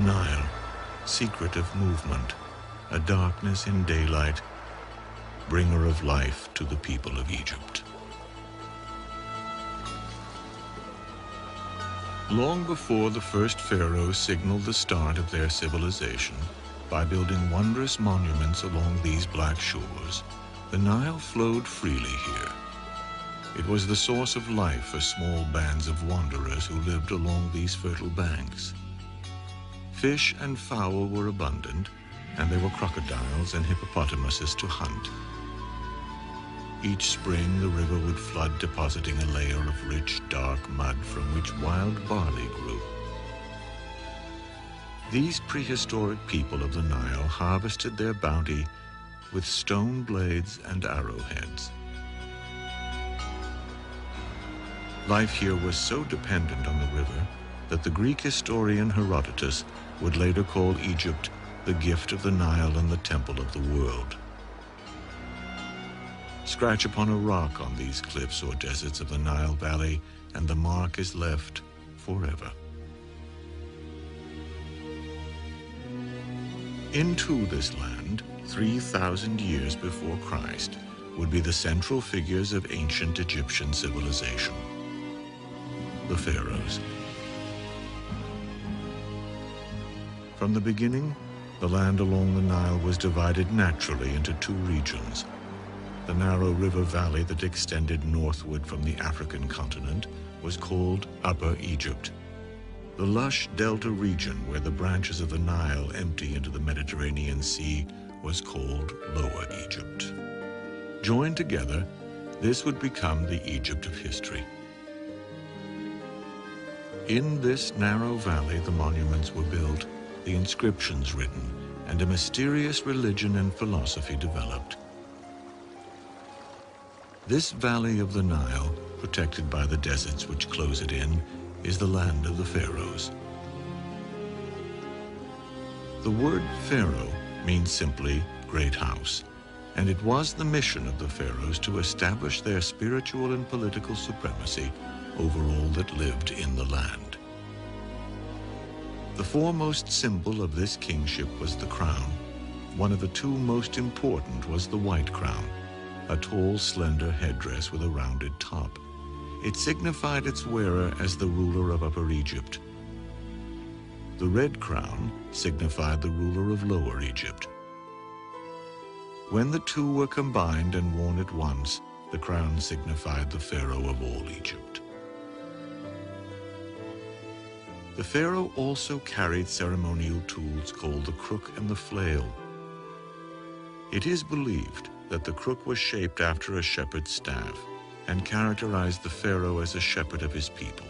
Nile, secret of movement, a darkness in daylight, bringer of life to the people of Egypt. Long before the first pharaohs signaled the start of their civilization by building wondrous monuments along these black shores, the Nile flowed freely here. It was the source of life for small bands of wanderers who lived along these fertile banks. Fish and fowl were abundant, and there were crocodiles and hippopotamuses to hunt. Each spring, the river would flood, depositing a layer of rich, dark mud from which wild barley grew. These prehistoric people of the Nile harvested their bounty with stone blades and arrowheads. Life here was so dependent on the river that the Greek historian Herodotus would later call Egypt the gift of the Nile and the temple of the world. Scratch upon a rock on these cliffs or deserts of the Nile Valley, and the mark is left forever. Into this land, 3,000 years before Christ, would be the central figures of ancient Egyptian civilization, the Pharaohs. From the beginning, the land along the Nile was divided naturally into two regions. The narrow river valley that extended northward from the African continent was called Upper Egypt. The lush delta region where the branches of the Nile empty into the Mediterranean Sea was called Lower Egypt. Joined together, this would become the Egypt of history. In this narrow valley, the monuments were built, the inscriptions written, and a mysterious religion and philosophy developed. This valley of the Nile, protected by the deserts which close it in, is the land of the Pharaohs. The word Pharaoh means simply great house, and it was the mission of the Pharaohs to establish their spiritual and political supremacy over all that lived in the land. The foremost symbol of this kingship was the crown. One of the two most important was the white crown, a tall, slender headdress with a rounded top. It signified its wearer as the ruler of Upper Egypt. The red crown signified the ruler of Lower Egypt. When the two were combined and worn at once, the crown signified the pharaoh of all Egypt. The pharaoh also carried ceremonial tools called the crook and the flail. It is believed that the crook was shaped after a shepherd's staff and characterized the pharaoh as a shepherd of his people.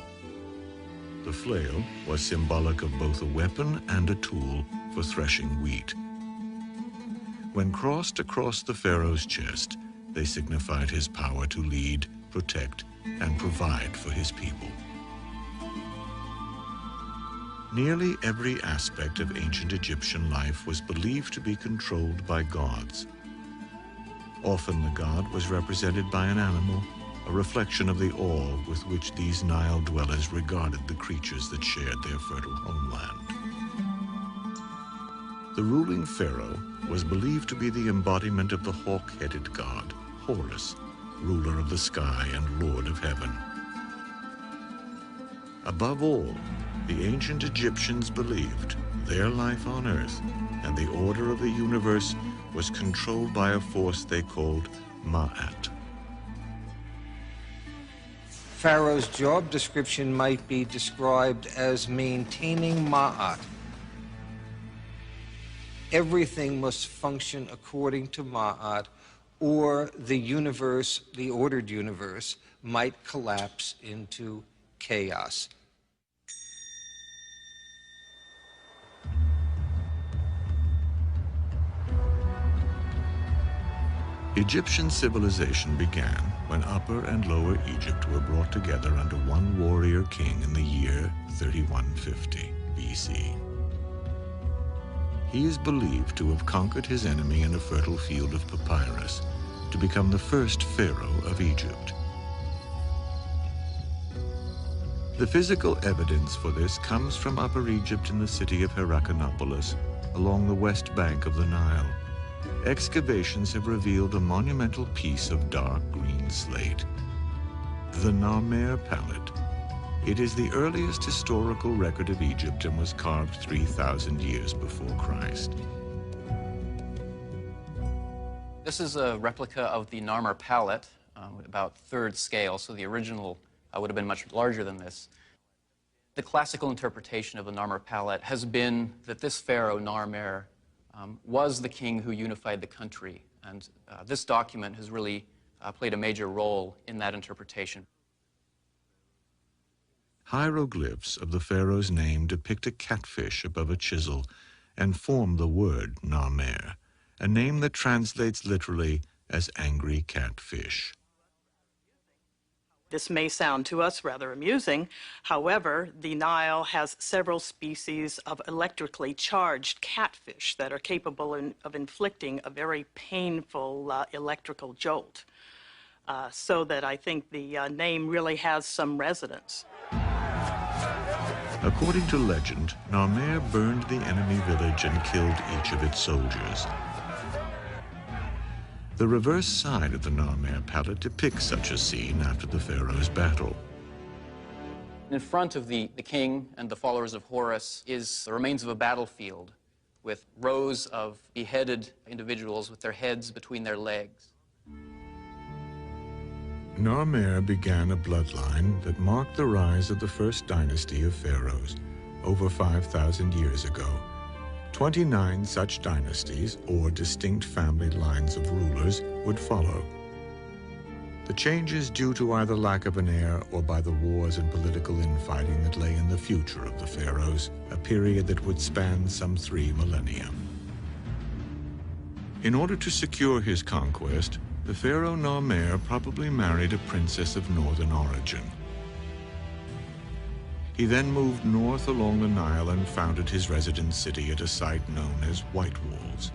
The flail was symbolic of both a weapon and a tool for threshing wheat. When crossed across the pharaoh's chest, they signified his power to lead, protect, and provide for his people. Nearly every aspect of ancient Egyptian life was believed to be controlled by gods. Often the god was represented by an animal, a reflection of the awe with which these Nile dwellers regarded the creatures that shared their fertile homeland. The ruling pharaoh was believed to be the embodiment of the hawk-headed god, Horus, ruler of the sky and lord of heaven. Above all, the ancient Egyptians believed their life on earth and the order of the universe was controlled by a force they called Ma'at. Pharaoh's job description might be described as maintaining Ma'at. Everything must function according to Ma'at, or the universe, the ordered universe, might collapse into chaos. Egyptian civilization began when Upper and Lower Egypt were brought together under one warrior king in the year 3150 BC. He is believed to have conquered his enemy in a fertile field of papyrus to become the first pharaoh of Egypt. The physical evidence for this comes from Upper Egypt in the city of Heracleopolis, along the west bank of the Nile. Excavations have revealed a monumental piece of dark green slate, the Narmer palette. It is the earliest historical record of Egypt and was carved 3,000 years before Christ. This is a replica of the Narmer palette, about third scale, so the original would have been much larger than this. The classical interpretation of the Narmer palette has been that this pharaoh, Narmer, was the king who unified the country, and this document has really played a major role in that interpretation. Hieroglyphs of the pharaoh's name depict a catfish above a chisel and form the word Narmer, a name that translates literally as angry catfish. This may sound to us rather amusing. However, the Nile has several species of electrically charged catfish that are capable of inflicting a very painful electrical jolt. So that I think the name really has some resonance. According to legend, Narmer burned the enemy village and killed each of its soldiers. The reverse side of the Narmer palette depicts such a scene after the pharaoh's battle. In front of the king and the followers of Horus is the remains of a battlefield with rows of beheaded individuals with their heads between their legs. Narmer began a bloodline that marked the rise of the first dynasty of pharaohs, over 5,000 years ago. 29 such dynasties, or distinct family lines of rulers, would follow. The changes due to either lack of an heir or by the wars and political infighting that lay in the future of the pharaohs, a period that would span some 3 millennia. In order to secure his conquest, the pharaoh Narmer probably married a princess of northern origin. He then moved north along the Nile and founded his residence city at a site known as White Walls.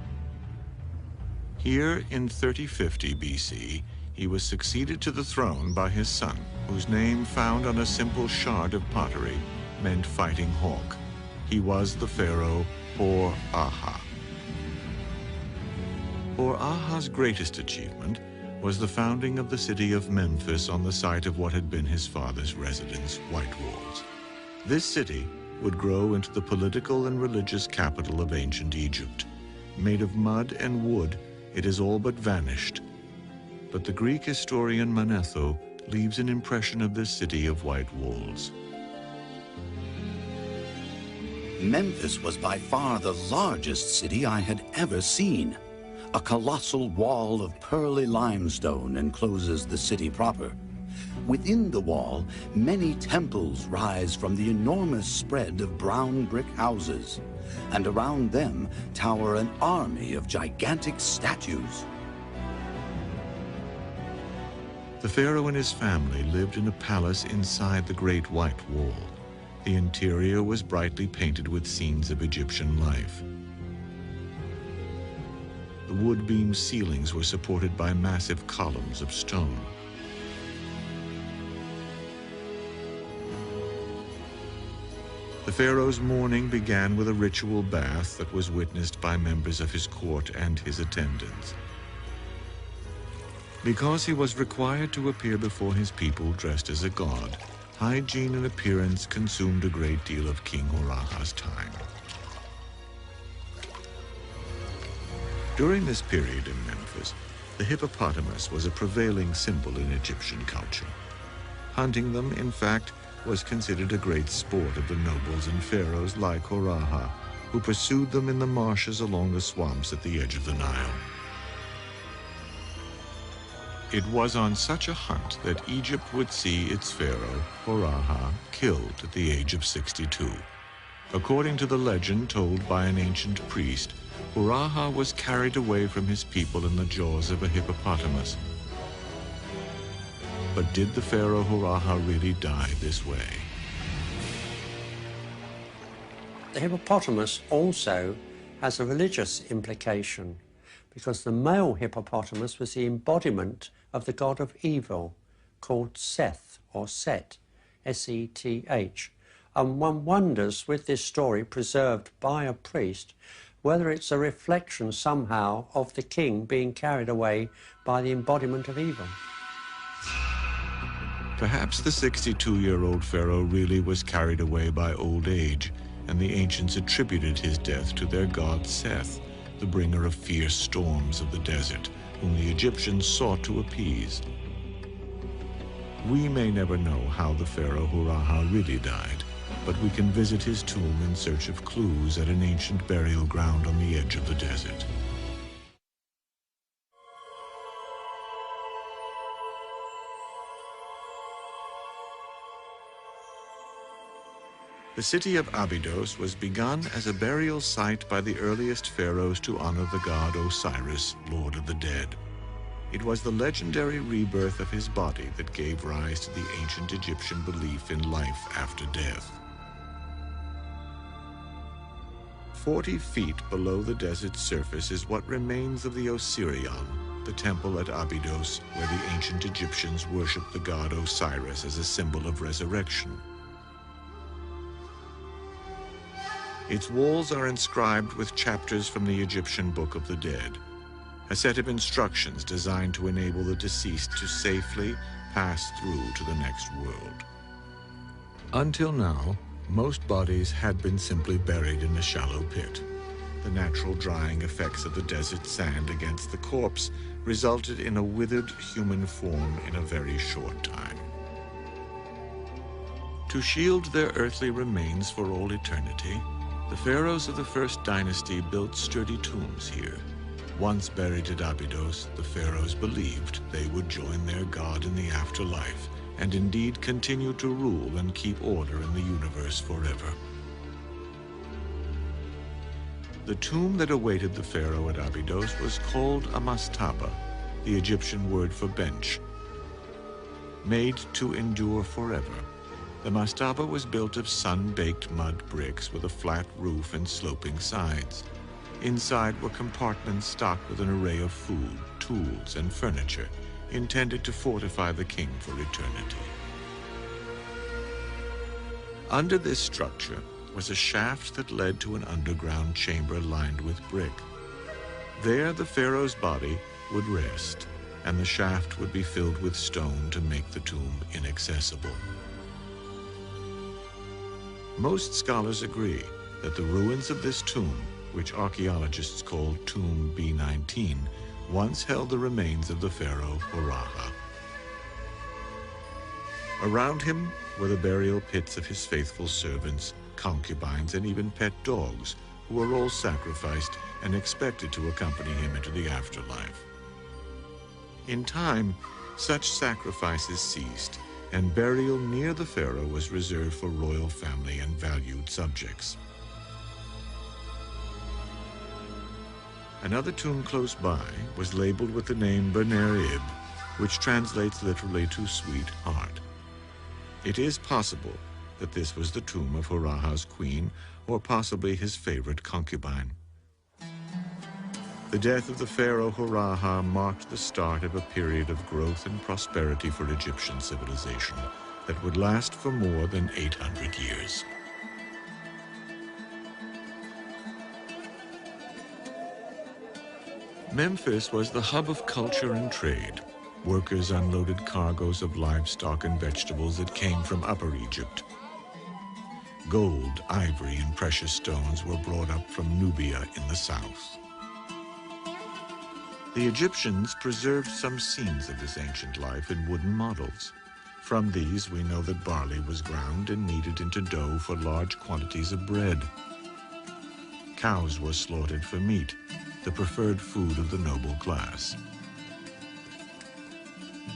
Here, in 3050 BC, he was succeeded to the throne by his son, whose name, found on a simple shard of pottery, meant fighting hawk. He was the pharaoh Hor-Aha. Hor-Aha's greatest achievement was the founding of the city of Memphis on the site of what had been his father's residence, White Walls. This city would grow into the political and religious capital of ancient Egypt. Made of mud and wood, it has all but vanished. But the Greek historian Manetho leaves an impression of this city of White Walls. Memphis was by far the largest city I had ever seen. A colossal wall of pearly limestone encloses the city proper. Within the wall, many temples rise from the enormous spread of brown brick houses, and around them tower an army of gigantic statues. The pharaoh and his family lived in a palace inside the Great White Wall. The interior was brightly painted with scenes of Egyptian life. The wood-beam ceilings were supported by massive columns of stone. The pharaoh's morning began with a ritual bath that was witnessed by members of his court and his attendants. Because he was required to appear before his people dressed as a god, hygiene and appearance consumed a great deal of King Hor-Aha's time. During this period in Memphis, the hippopotamus was a prevailing symbol in Egyptian culture. Hunting them, in fact, was considered a great sport of the nobles and pharaohs like Hor-Aha, who pursued them in the marshes along the swamps at the edge of the Nile. It was on such a hunt that Egypt would see its pharaoh, Hor-Aha, killed at the age of 62. According to the legend told by an ancient priest, Hor-Aha was carried away from his people in the jaws of a hippopotamus. But did the pharaoh Hor-Aha really die this way? The hippopotamus also has a religious implication, because the male hippopotamus was the embodiment of the god of evil, called Seth or Set. S-E-T-H. And one wonders, with this story preserved by a priest, whether it's a reflection somehow of the king being carried away by the embodiment of evil. Perhaps the 62-year-old pharaoh really was carried away by old age, and the ancients attributed his death to their god Seth, the bringer of fierce storms of the desert, whom the Egyptians sought to appease. We may never know how the pharaoh Huraha really died, but we can visit his tomb in search of clues at an ancient burial ground on the edge of the desert. The city of Abydos was begun as a burial site by the earliest pharaohs to honor the god Osiris, lord of the dead. It was the legendary rebirth of his body that gave rise to the ancient Egyptian belief in life after death. 40 feet below the desert's surface is what remains of the Osirion, the temple at Abydos, where the ancient Egyptians worshipped the god Osiris as a symbol of resurrection. Its walls are inscribed with chapters from the Egyptian Book of the Dead, a set of instructions designed to enable the deceased to safely pass through to the next world. Until now, most bodies had been simply buried in a shallow pit. The natural drying effects of the desert sand against the corpse resulted in a withered human form in a very short time. To shield their earthly remains for all eternity, the pharaohs of the first dynasty built sturdy tombs here. Once buried at Abydos, the pharaohs believed they would join their god in the afterlife, and indeed continue to rule and keep order in the universe forever. The tomb that awaited the pharaoh at Abydos was called a mastaba, the Egyptian word for bench. Made to endure forever, the mastaba was built of sun-baked mud bricks with a flat roof and sloping sides. Inside were compartments stocked with an array of food, tools, and furniture, intended to fortify the king for eternity. Under this structure was a shaft that led to an underground chamber lined with brick. There the pharaoh's body would rest, and the shaft would be filled with stone to make the tomb inaccessible. Most scholars agree that the ruins of this tomb, which archaeologists call Tomb B19, once held the remains of the pharaoh Huraha. Around him were the burial pits of his faithful servants, concubines, and even pet dogs, who were all sacrificed and expected to accompany him into the afterlife. In time, such sacrifices ceased, and burial near the pharaoh was reserved for royal family and valued subjects. Another tomb close by was labeled with the name Bener-Ib, which translates literally to sweet heart. It is possible that this was the tomb of Huraha's queen, or possibly his favorite concubine. The death of the pharaoh Huraha marked the start of a period of growth and prosperity for Egyptian civilization that would last for more than 800 years. Memphis was the hub of culture and trade. Workers unloaded cargoes of livestock and vegetables that came from Upper Egypt. Gold, ivory, and precious stones were brought up from Nubia in the south. The Egyptians preserved some scenes of this ancient life in wooden models. From these, we know that barley was ground and kneaded into dough for large quantities of bread. Cows were slaughtered for meat, the preferred food of the noble class.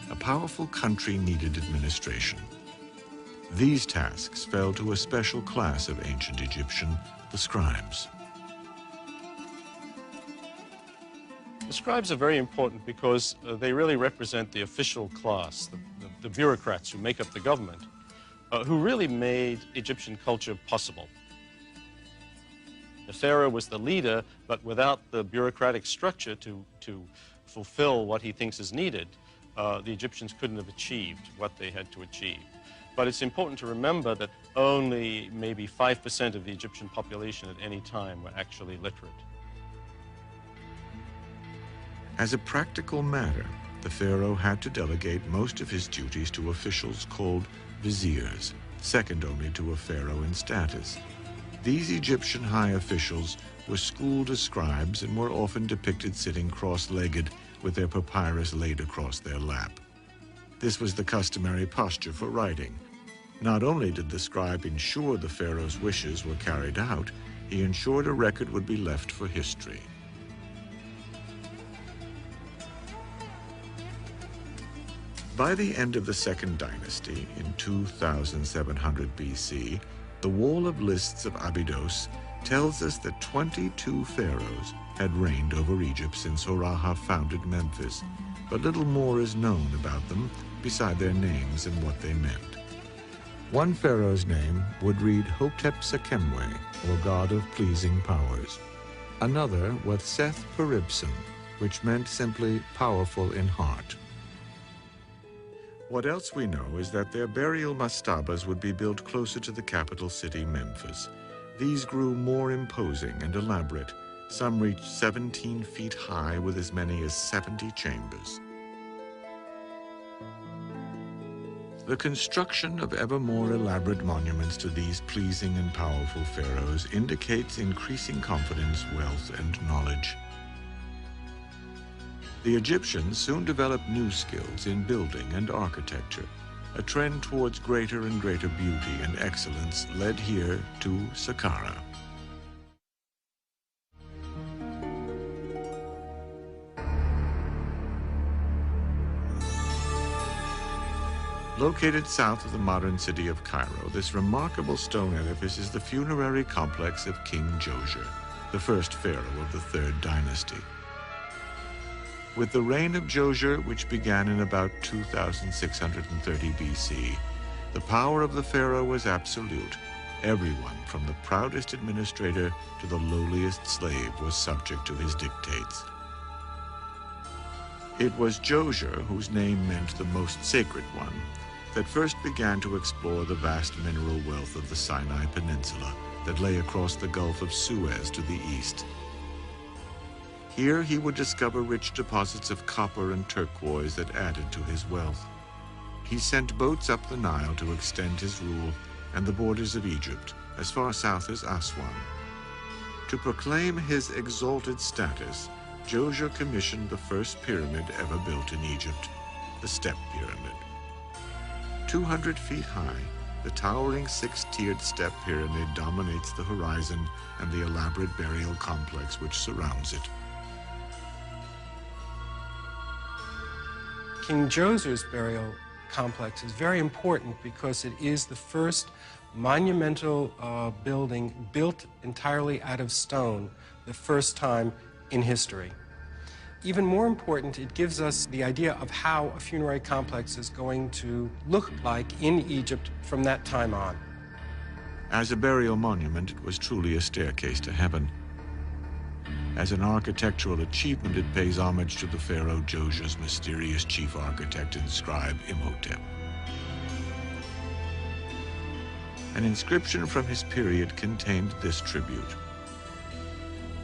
A powerful country needed administration. These tasks fell to a special class of ancient Egyptian, the scribes. The scribes are very important because they really represent the official class, the bureaucrats who make up the government, who really made Egyptian culture possible. The pharaoh was the leader, but without the bureaucratic structure to fulfill what he thinks is needed, the Egyptians couldn't have achieved what they had to achieve. But it's important to remember that only maybe 5% of the Egyptian population at any time were actually literate. As a practical matter, the pharaoh had to delegate most of his duties to officials called viziers, second only to a pharaoh in status. These Egyptian high officials were schooled as scribes and were often depicted sitting cross-legged with their papyrus laid across their lap. This was the customary posture for writing. Not only did the scribe ensure the pharaoh's wishes were carried out, he ensured a record would be left for history. By the end of the Second Dynasty, in 2700 BC, the Wall of Lists of Abydos tells us that 22 pharaohs had reigned over Egypt since Hurrah founded Memphis, but little more is known about them beside their names and what they meant. One pharaoh's name would read Hotep Sekemwe, or God of Pleasing Powers. Another was Seth Peribsen, which meant simply powerful in heart. What else we know is that their burial mastabas would be built closer to the capital city, Memphis. These grew more imposing and elaborate. Some reached 17 feet high with as many as 70 chambers. The construction of ever more elaborate monuments to these pleasing and powerful pharaohs indicates increasing confidence, wealth, and knowledge. The Egyptians soon developed new skills in building and architecture. A trend towards greater and greater beauty and excellence led here to Saqqara. Located south of the modern city of Cairo, this remarkable stone edifice is the funerary complex of King Djoser, the first pharaoh of the Third Dynasty. With the reign of Djoser, which began in about 2630 BC, the power of the pharaoh was absolute. Everyone, from the proudest administrator to the lowliest slave, was subject to his dictates. It was Djoser, whose name meant the most sacred one, that first began to explore the vast mineral wealth of the Sinai Peninsula that lay across the Gulf of Suez to the east. Here he would discover rich deposits of copper and turquoise that added to his wealth. He sent boats up the Nile to extend his rule and the borders of Egypt as far south as Aswan. To proclaim his exalted status, Djoser commissioned the first pyramid ever built in Egypt, the Step Pyramid. 200 feet high, the towering six-tiered step pyramid dominates the horizon and the elaborate burial complex which surrounds it. King Djoser's burial complex is very important because it is the first monumental building built entirely out of stone, the first time in history. Even more important, it gives us the idea of how a funerary complex is going to look like in Egypt from that time on. As a burial monument, it was truly a staircase to heaven. As an architectural achievement, it pays homage to the pharaoh Djoser's mysterious chief architect and scribe Imhotep. An inscription from his period contained this tribute.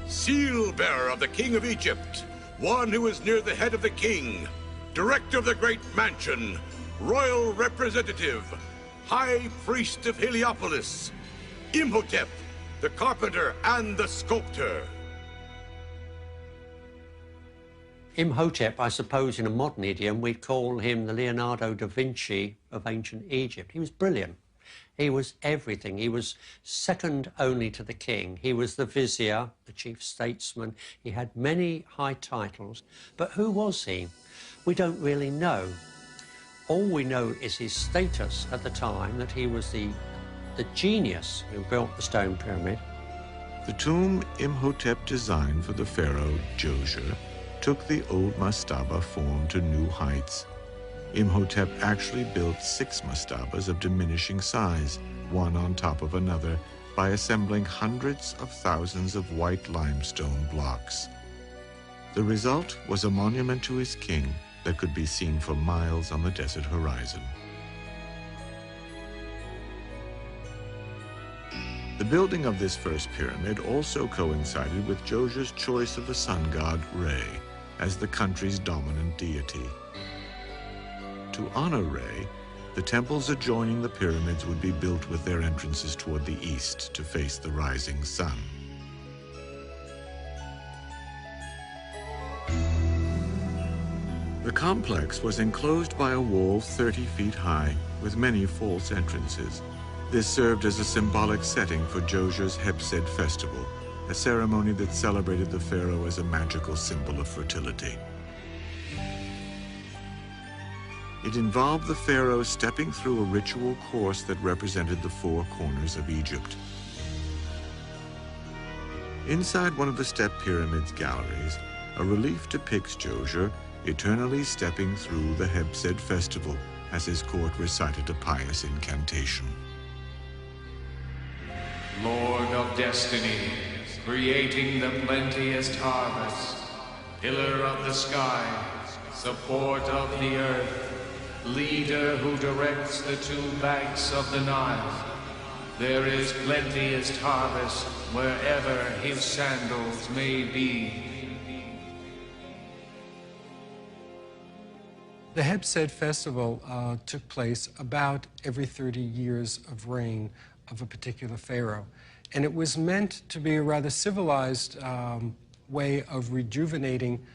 Seal bearer of the King of Egypt, one who is near the head of the king, director of the great mansion, royal representative, high priest of Heliopolis, Imhotep, the carpenter and the sculptor. Imhotep, I suppose in a modern idiom, we'd call him the Leonardo da Vinci of ancient Egypt. He was brilliant. He was everything. He was second only to the king. He was the vizier, the chief statesman. He had many high titles. But who was he? We don't really know. All we know is his status at the time, that he was the genius who built the stone pyramid. The tomb Imhotep designed for the pharaoh Djoser took the old mastaba form to new heights. Imhotep actually built 6 mastabas of diminishing size, one on top of another, by assembling hundreds of thousands of white limestone blocks. The result was a monument to his king that could be seen for miles on the desert horizon. The building of this first pyramid also coincided with Djoser's choice of the sun god Re as the country's dominant deity. To honor Re, the temples adjoining the pyramids would be built with their entrances toward the east to face the rising sun. The complex was enclosed by a wall 30 feet high with many false entrances. This served as a symbolic setting for Djoser's Hebsed festival, a ceremony that celebrated the pharaoh as a magical symbol of fertility. It involved the pharaoh stepping through a ritual course that represented the four corners of Egypt. Inside one of the step pyramid's galleries, a relief depicts Djoser eternally stepping through the Hebsed festival as his court recited a pious incantation. Lord of destiny, creating the plenteous harvest, pillar of the sky, support of the earth, leader who directs the two banks of the Nile. There is plenteous harvest wherever his sandals may be. The Hebsed festival took place about every 30 years of reign of a particular pharaoh. And it was meant to be a rather civilized way of rejuvenating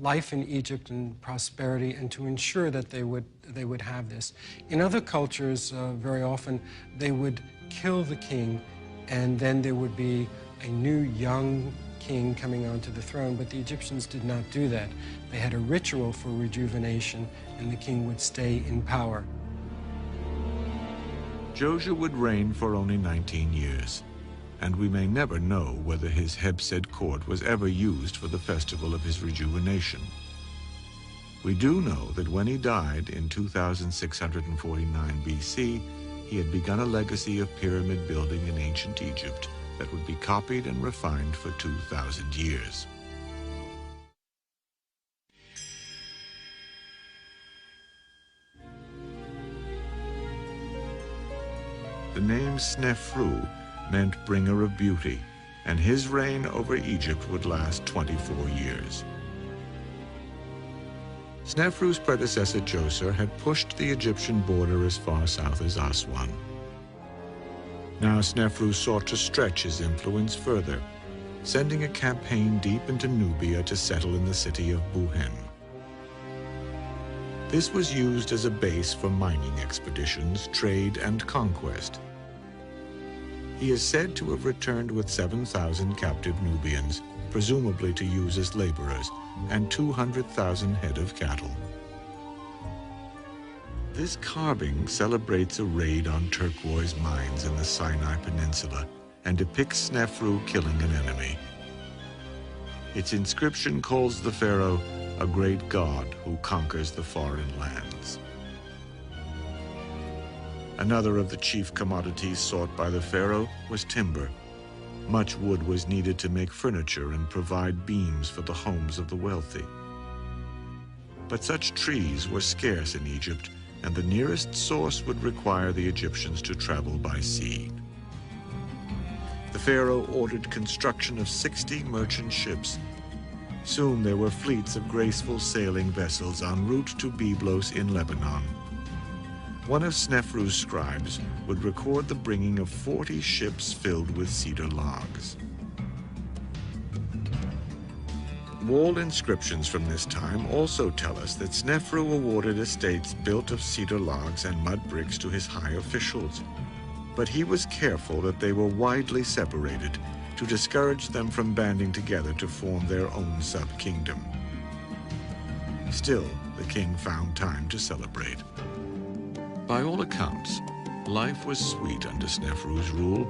life in Egypt and prosperity, and to ensure that they would have this. In other cultures, very often, they would kill the king, and then there would be a new young king coming onto the throne, but the Egyptians did not do that. They had a ritual for rejuvenation, and the king would stay in power. Djoser would reign for only 19 years, and we may never know whether his Hebsed court was ever used for the festival of his rejuvenation. We do know that when he died in 2649 BC, he had begun a legacy of pyramid building in ancient Egypt that would be copied and refined for 2,000 years. The name Snefru meant bringer of beauty, and his reign over Egypt would last 24 years. Snefru's predecessor Djoser had pushed the Egyptian border as far south as Aswan. Now Snefru sought to stretch his influence further, sending a campaign deep into Nubia to settle in the city of Buhen. This was used as a base for mining expeditions, trade, and conquest. He is said to have returned with 7,000 captive Nubians, presumably to use as laborers, and 200,000 head of cattle. This carving celebrates a raid on turquoise mines in the Sinai Peninsula and depicts Snefru killing an enemy. Its inscription calls the pharaoh a great god who conquers the foreign lands. Another of the chief commodities sought by the pharaoh was timber. Much wood was needed to make furniture and provide beams for the homes of the wealthy. But such trees were scarce in Egypt, and the nearest source would require the Egyptians to travel by sea. The pharaoh ordered construction of 60 merchant ships. Soon there were fleets of graceful sailing vessels en route to Byblos in Lebanon. One of Snefru's scribes would record the bringing of 40 ships filled with cedar logs. Wall inscriptions from this time also tell us that Snefru awarded estates built of cedar logs and mud bricks to his high officials, but he was careful that they were widely separated to discourage them from banding together to form their own sub-kingdom. Still, the king found time to celebrate. By all accounts, life was sweet under Snefru's rule.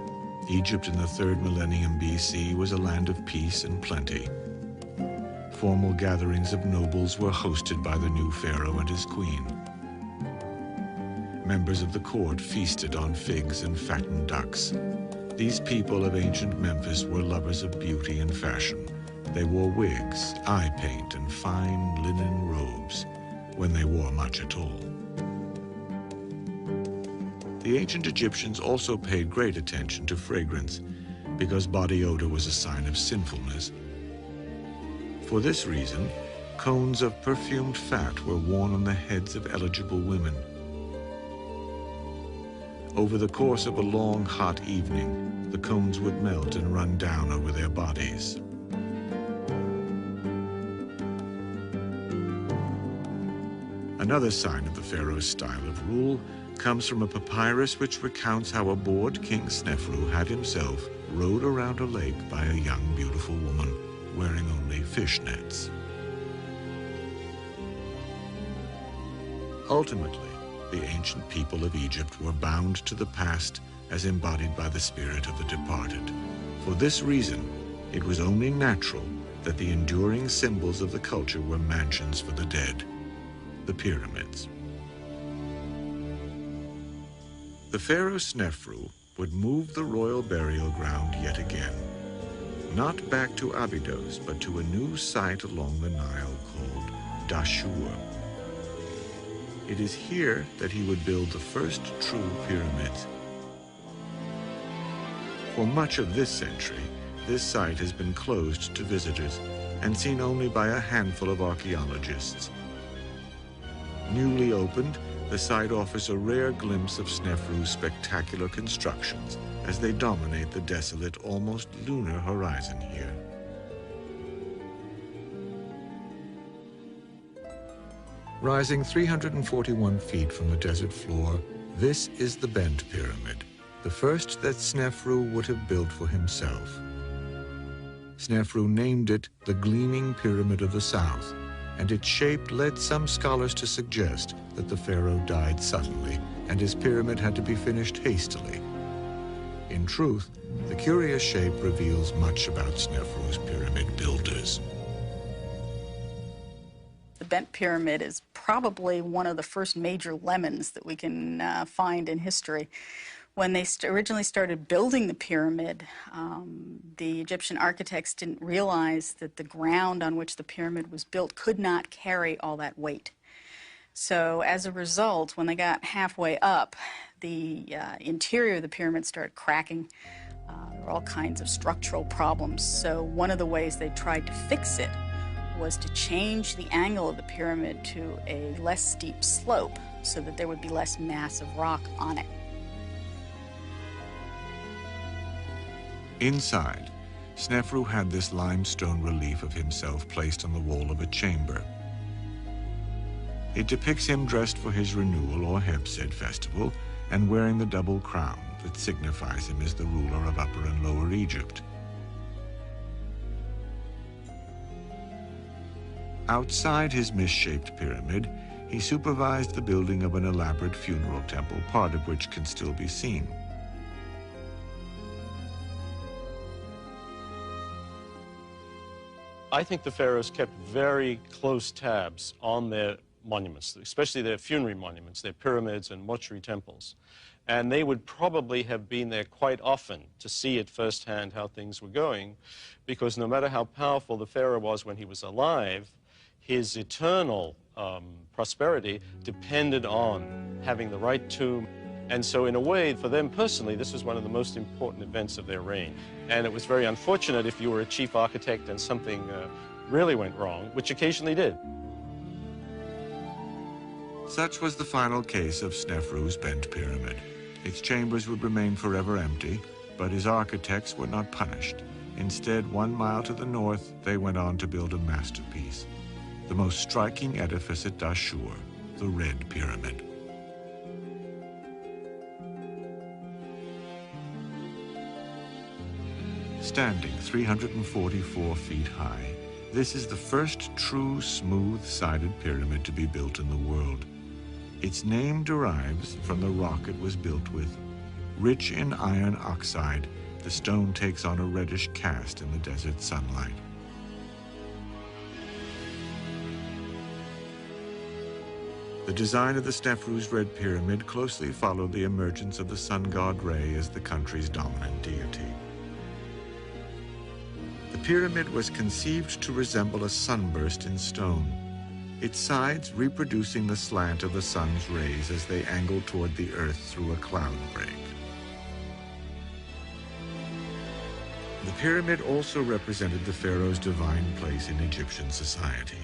Egypt in the 3rd millennium BC was a land of peace and plenty. Formal gatherings of nobles were hosted by the new pharaoh and his queen. Members of the court feasted on figs and fattened ducks. These people of ancient Memphis were lovers of beauty and fashion. They wore wigs, eye paint, and fine linen robes, when they wore much at all. The ancient Egyptians also paid great attention to fragrance, because body odor was a sign of sinfulness. For this reason, cones of perfumed fat were worn on the heads of eligible women. Over the course of a long, hot evening, the cones would melt and run down over their bodies. Another sign of the pharaoh's style of rule comes from a papyrus which recounts how a bored King Snefru had himself rowed around a lake by a young, beautiful woman wearing only fishnets. Ultimately, the ancient people of Egypt were bound to the past as embodied by the spirit of the departed. For this reason, it was only natural that the enduring symbols of the culture were mansions for the dead, the pyramids. The pharaoh Snefru would move the royal burial ground yet again, not back to Abydos, but to a new site along the Nile called Dashur. It is here that he would build the first true pyramids. For much of this century, this site has been closed to visitors and seen only by a handful of archaeologists. Newly opened, the site offers a rare glimpse of Snefru's spectacular constructions as they dominate the desolate, almost lunar horizon here. Rising 341 feet from the desert floor, this is the Bent Pyramid, the first that Snefru would have built for himself. Snefru named it the Gleaming Pyramid of the South, and its shape led some scholars to suggest that the pharaoh died suddenly and his pyramid had to be finished hastily. In truth, the curious shape reveals much about Snefru's pyramid builders. The Bent Pyramid is probably one of the first major lemons that we can find in history. When they originally started building the pyramid, the Egyptian architects didn't realize that the ground on which the pyramid was built could not carry all that weight. So as a result, when they got halfway up, the interior of the pyramid started cracking. There were all kinds of structural problems. So one of the ways they tried to fix it was to change the angle of the pyramid to a less steep slope so that there would be less mass of rock on it. Inside, Snefru had this limestone relief of himself placed on the wall of a chamber. It depicts him dressed for his renewal or Hebsed festival and wearing the double crown that signifies him as the ruler of Upper and Lower Egypt. Outside his misshaped pyramid, he supervised the building of an elaborate funeral temple, part of which can still be seen. I think the pharaohs kept very close tabs on their monuments, especially their funerary monuments, their pyramids and mortuary temples. And they would probably have been there quite often to see at firsthand how things were going, because no matter how powerful the pharaoh was when he was alive, his eternal prosperity depended on having the right tomb. And so in a way, for them personally, this was one of the most important events of their reign. And it was very unfortunate if you were a chief architect and something really went wrong, which occasionally did. Such was the final case of Snefru's Bent Pyramid. Its chambers would remain forever empty, but his architects were not punished. Instead, 1 mile to the north, they went on to build a masterpiece, the most striking edifice at Dashur, the Red Pyramid. Standing 344 feet high, this is the first true smooth-sided pyramid to be built in the world. Its name derives from the rock it was built with. Rich in iron oxide, the stone takes on a reddish cast in the desert sunlight. The design of the Snefru's Red Pyramid closely followed the emergence of the sun god Re as the country's dominant deity. The pyramid was conceived to resemble a sunburst in stone. its sides reproducing the slant of the sun's rays as they angle toward the earth through a cloud break. The pyramid also represented the pharaoh's divine place in Egyptian society.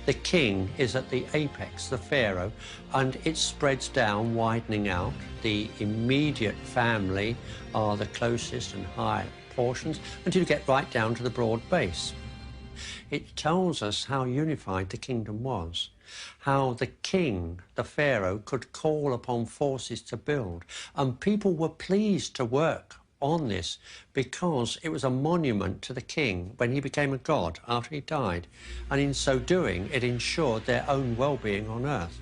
The king is at the apex, the pharaoh, and it spreads down, widening out. The immediate family are the closest and higher portions until you get right down to the broad base. It tells us how unified the kingdom was, how the king, the pharaoh, could call upon forces to build, and people were pleased to work on this because it was a monument to the king when he became a god after he died, and in so doing it ensured their own well-being on earth.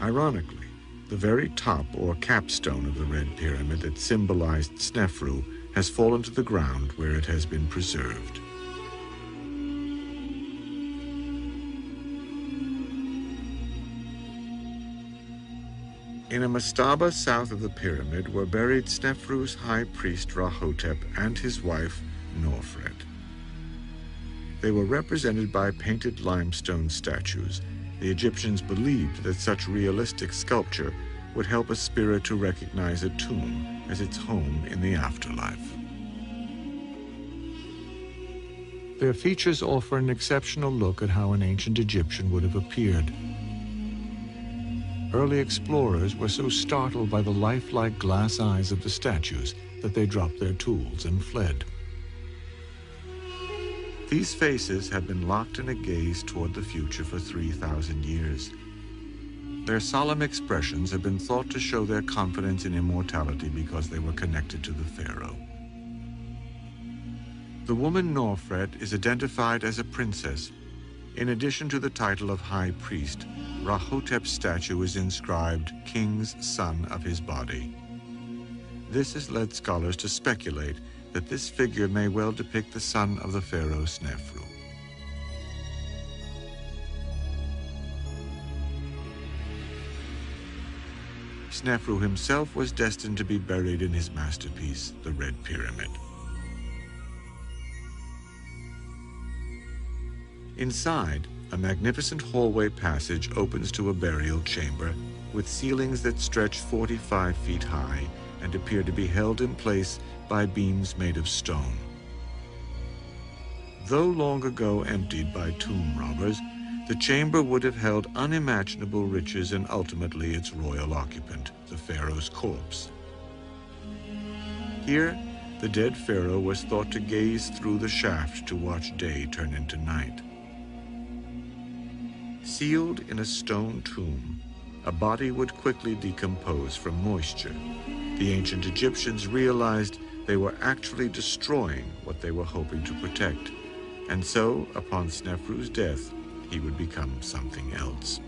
Ironically, the very top or capstone of the Red Pyramid that symbolized Snefru has fallen to the ground where it has been preserved. In a mastaba south of the pyramid were buried Snefru's high priest Rahotep and his wife Norfret. They were represented by painted limestone statues. The Egyptians believed that such realistic sculpture would help a spirit to recognize a tomb as its home in the afterlife. Their features offer an exceptional look at how an ancient Egyptian would have appeared. Early explorers were so startled by the lifelike glass eyes of the statues that they dropped their tools and fled. These faces have been locked in a gaze toward the future for 3,000 years. Their solemn expressions have been thought to show their confidence in immortality because they were connected to the pharaoh. The woman Norfret is identified as a princess. In addition to the title of high priest, Rahotep's statue is inscribed King's Son of his Body. This has led scholars to speculate that this figure may well depict the son of the pharaoh Snefru. Snefru himself was destined to be buried in his masterpiece, the Red Pyramid. Inside, a magnificent hallway passage opens to a burial chamber with ceilings that stretch 45 feet high and appear to be held in place by beams made of stone. Though long ago emptied by tomb robbers, the chamber would have held unimaginable riches and ultimately its royal occupant, the pharaoh's corpse. Here, the dead pharaoh was thought to gaze through the shaft to watch day turn into night. Sealed in a stone tomb, a body would quickly decompose from moisture. The ancient Egyptians realized they were actually destroying what they were hoping to protect. And so, upon Snefru's death, he would become something else.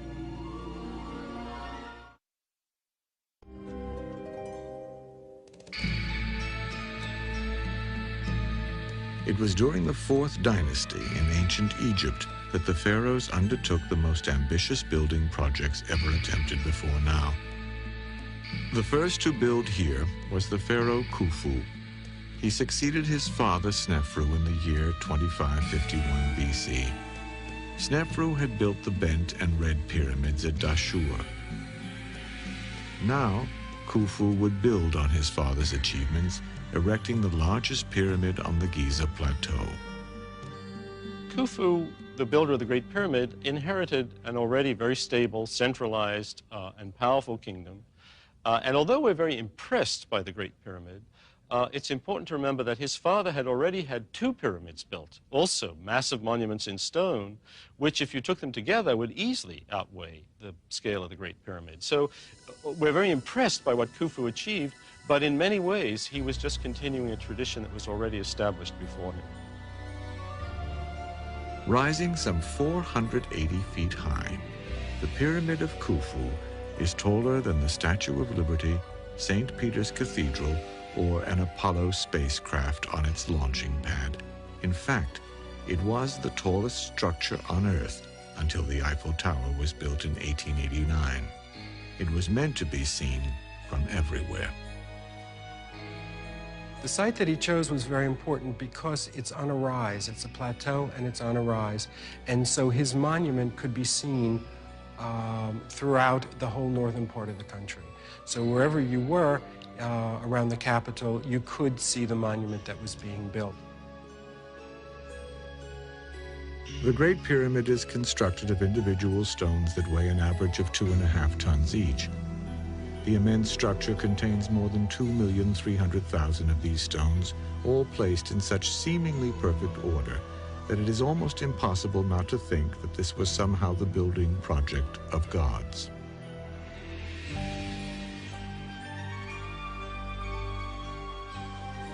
It was during the 4th dynasty in ancient Egypt that the pharaohs undertook the most ambitious building projects ever attempted before now. The first to build here was the pharaoh Khufu. He succeeded his father Snefru in the year 2551 BC. Snefru had built the bent and red pyramids at Dashur. Now, Khufu would build on his father's achievements, erecting the largest pyramid on the Giza Plateau. Khufu, the builder of the Great Pyramid, inherited an already very stable, centralized, and powerful kingdom. And although we're very impressed by the Great Pyramid, it's important to remember that his father had already had 2 pyramids built, also massive monuments in stone, which, if you took them together, would easily outweigh the scale of the Great Pyramid. So we're very impressed by what Khufu achieved, but in many ways, he was just continuing a tradition that was already established before him. Rising some 480 feet high, the Pyramid of Khufu is taller than the Statue of Liberty, St. Peter's Cathedral, or an Apollo spacecraft on its launching pad. In fact, it was the tallest structure on Earth until the Eiffel Tower was built in 1889. It was meant to be seen from everywhere. The site that he chose was very important because it's on a rise. It's a plateau and it's on a rise. And so his monument could be seen throughout the whole northern part of the country. So wherever you were around the capital, you could see the monument that was being built. The Great Pyramid is constructed of individual stones that weigh an average of 2.5 tons each. The immense structure contains more than 2,300,000 of these stones, all placed in such seemingly perfect order that it is almost impossible not to think that this was somehow the building project of gods.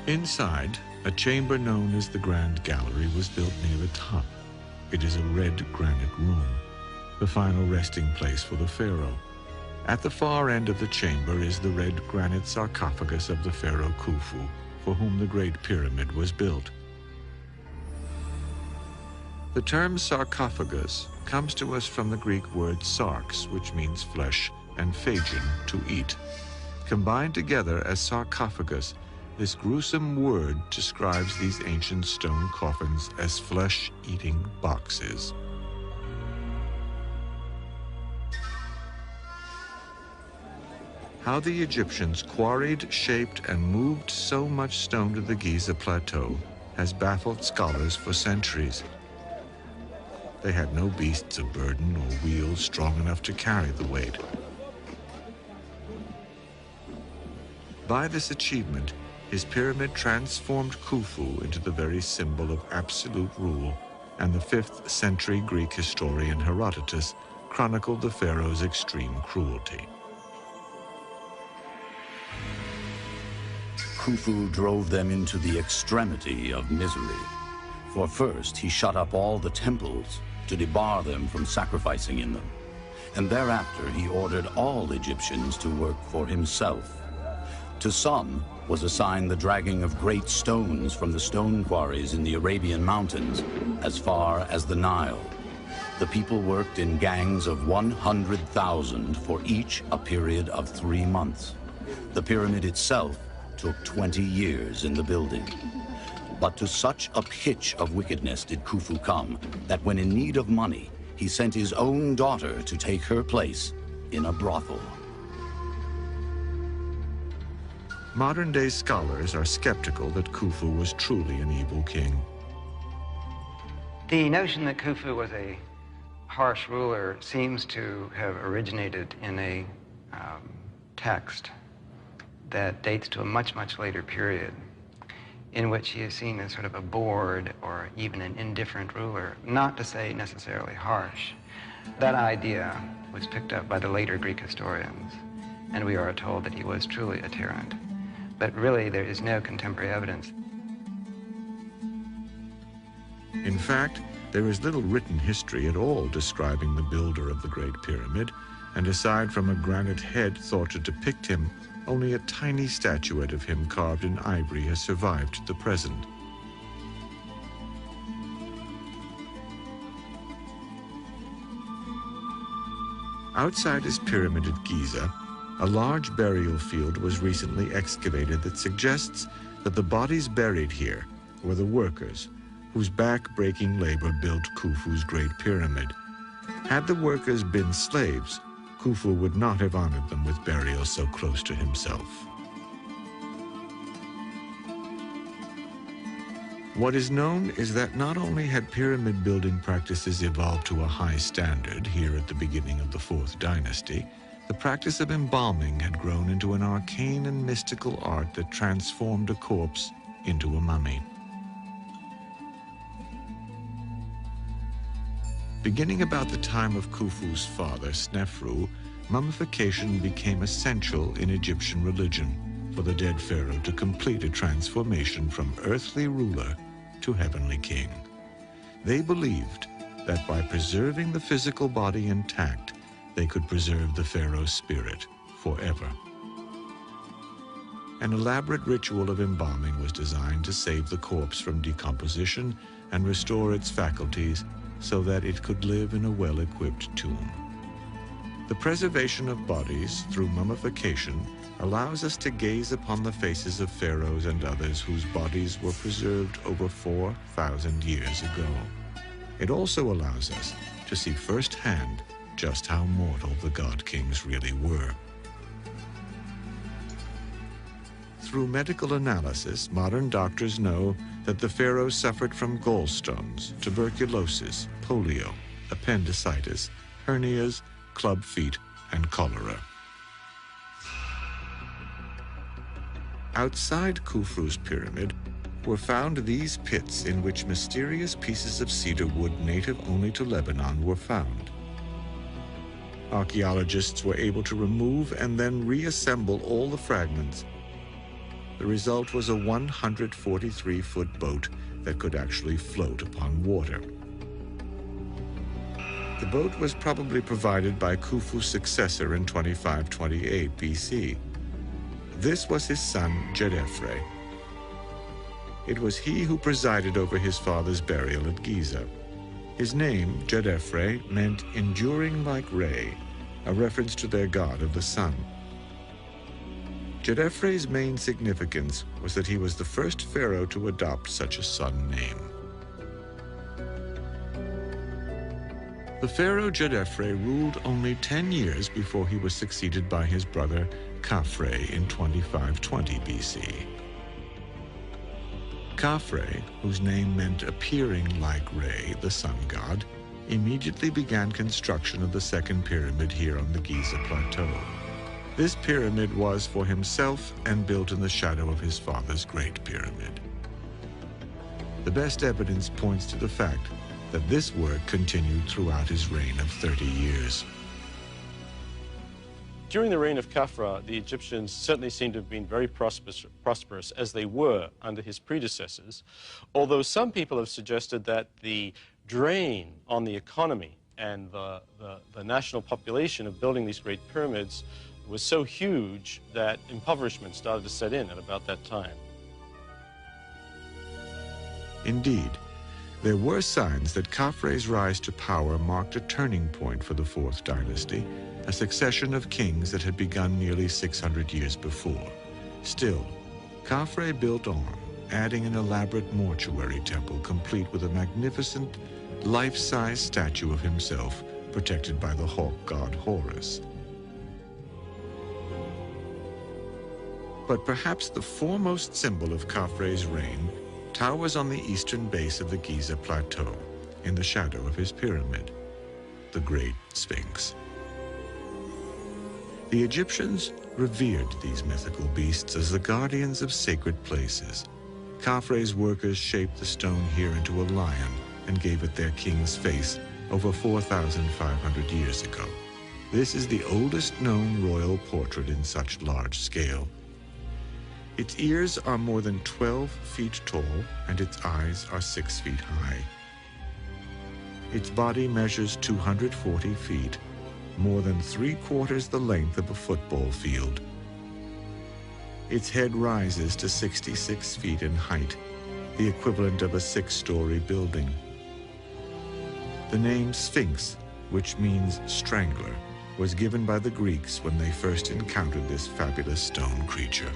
Inside, a chamber known as the Grand Gallery was built near the top. It is a red granite room, the final resting place for the pharaoh. At the far end of the chamber is the red granite sarcophagus of the pharaoh Khufu, for whom the Great Pyramid was built. The term sarcophagus comes to us from the Greek word sarx, which means flesh, and phagein, to eat. Combined together as sarcophagus, this gruesome word describes these ancient stone coffins as flesh-eating boxes. How the Egyptians quarried, shaped, and moved so much stone to the Giza Plateau has baffled scholars for centuries. They had no beasts of burden or wheels strong enough to carry the weight. By this achievement, his pyramid transformed Khufu into the very symbol of absolute rule, and the 5th century Greek historian Herodotus chronicled the pharaoh's extreme cruelty. Khufu drove them into the extremity of misery. For first, he shut up all the temples to debar them from sacrificing in them. And thereafter, he ordered all Egyptians to work for himself. To some was assigned the dragging of great stones from the stone quarries in the Arabian mountains as far as the Nile. The people worked in gangs of 100,000 for each a period of 3 months. The pyramid itself took 20 years in the building. But to such a pitch of wickedness did Khufu come that when in need of money, he sent his own daughter to take her place in a brothel. Modern-day scholars are skeptical that Khufu was truly an evil king. The notion that Khufu was a harsh ruler seems to have originated in a text that dates to a much, much later period, in which he is seen as sort of a bored or even an indifferent ruler, not to say necessarily harsh. That idea was picked up by the later Greek historians, and we are told that he was truly a tyrant. But really, there is no contemporary evidence. In fact, there is little written history at all describing the builder of the Great Pyramid, and aside from a granite head thought to depict him, only a tiny statuette of him carved in ivory has survived to the present. Outside his pyramid at Giza, a large burial field was recently excavated that suggests that the bodies buried here were the workers whose back-breaking labor built Khufu's Great Pyramid. Had the workers been slaves, Khufu would not have honored them with burial so close to himself. What is known is that not only had pyramid building practices evolved to a high standard here at the beginning of the 4th dynasty, the practice of embalming had grown into an arcane and mystical art that transformed a corpse into a mummy. Beginning about the time of Khufu's father, Snefru, mummification became essential in Egyptian religion for the dead pharaoh to complete a transformation from earthly ruler to heavenly king. They believed that by preserving the physical body intact, they could preserve the pharaoh's spirit forever. An elaborate ritual of embalming was designed to save the corpse from decomposition and restore its faculties so that it could live in a well-equipped tomb. The preservation of bodies through mummification allows us to gaze upon the faces of pharaohs and others whose bodies were preserved over 4,000 years ago. It also allows us to see firsthand just how mortal the god kings really were. Through medical analysis, modern doctors know that the pharaohs suffered from gallstones, tuberculosis, polio, appendicitis, hernias, club feet, and cholera. Outside Khufu's pyramid were found these pits in which mysterious pieces of cedar wood native only to Lebanon were found. Archaeologists were able to remove and then reassemble all the fragments. The result was a 143-foot boat that could actually float upon water. The boat was probably provided by Khufu's successor in 2528 BC. This was his son, Jedefre. It was he who presided over his father's burial at Giza. His name, Jedefre, meant enduring like Re, a reference to their god of the sun. Jedefre's main significance was that he was the first pharaoh to adopt such a sun name. The pharaoh Jedefre ruled only 10 years before he was succeeded by his brother Khafre in 2520 BC. Khafre, whose name meant appearing like Re, the sun god, immediately began construction of the second pyramid here on the Giza Plateau. This pyramid was for himself and built in the shadow of his father's Great Pyramid. The best evidence points to the fact that this work continued throughout his reign of 30 years. During the reign of Khafra, the Egyptians certainly seem to have been very prosperous, as they were under his predecessors, although some people have suggested that the drain on the economy and the national population of building these great pyramids was so huge that impoverishment started to set in at about that time. Indeed, there were signs that Khafre's rise to power marked a turning point for the Fourth Dynasty, a succession of kings that had begun nearly 600 years before. Still, Khafre built on, adding an elaborate mortuary temple complete with a magnificent, life-size statue of himself protected by the hawk god Horus. But perhaps the foremost symbol of Khafre's reign towers on the eastern base of the Giza Plateau, in the shadow of his pyramid, the Great Sphinx. The Egyptians revered these mythical beasts as the guardians of sacred places. Khafre's workers shaped the stone here into a lion and gave it their king's face over 4,500 years ago. This is the oldest known royal portrait in such large scale. Its ears are more than 12 feet tall, and its eyes are 6 feet high. Its body measures 240 feet, more than 3/4 the length of a football field. Its head rises to 66 feet in height, the equivalent of a 6-story building. The name Sphinx, which means strangler, was given by the Greeks when they first encountered this fabulous stone creature.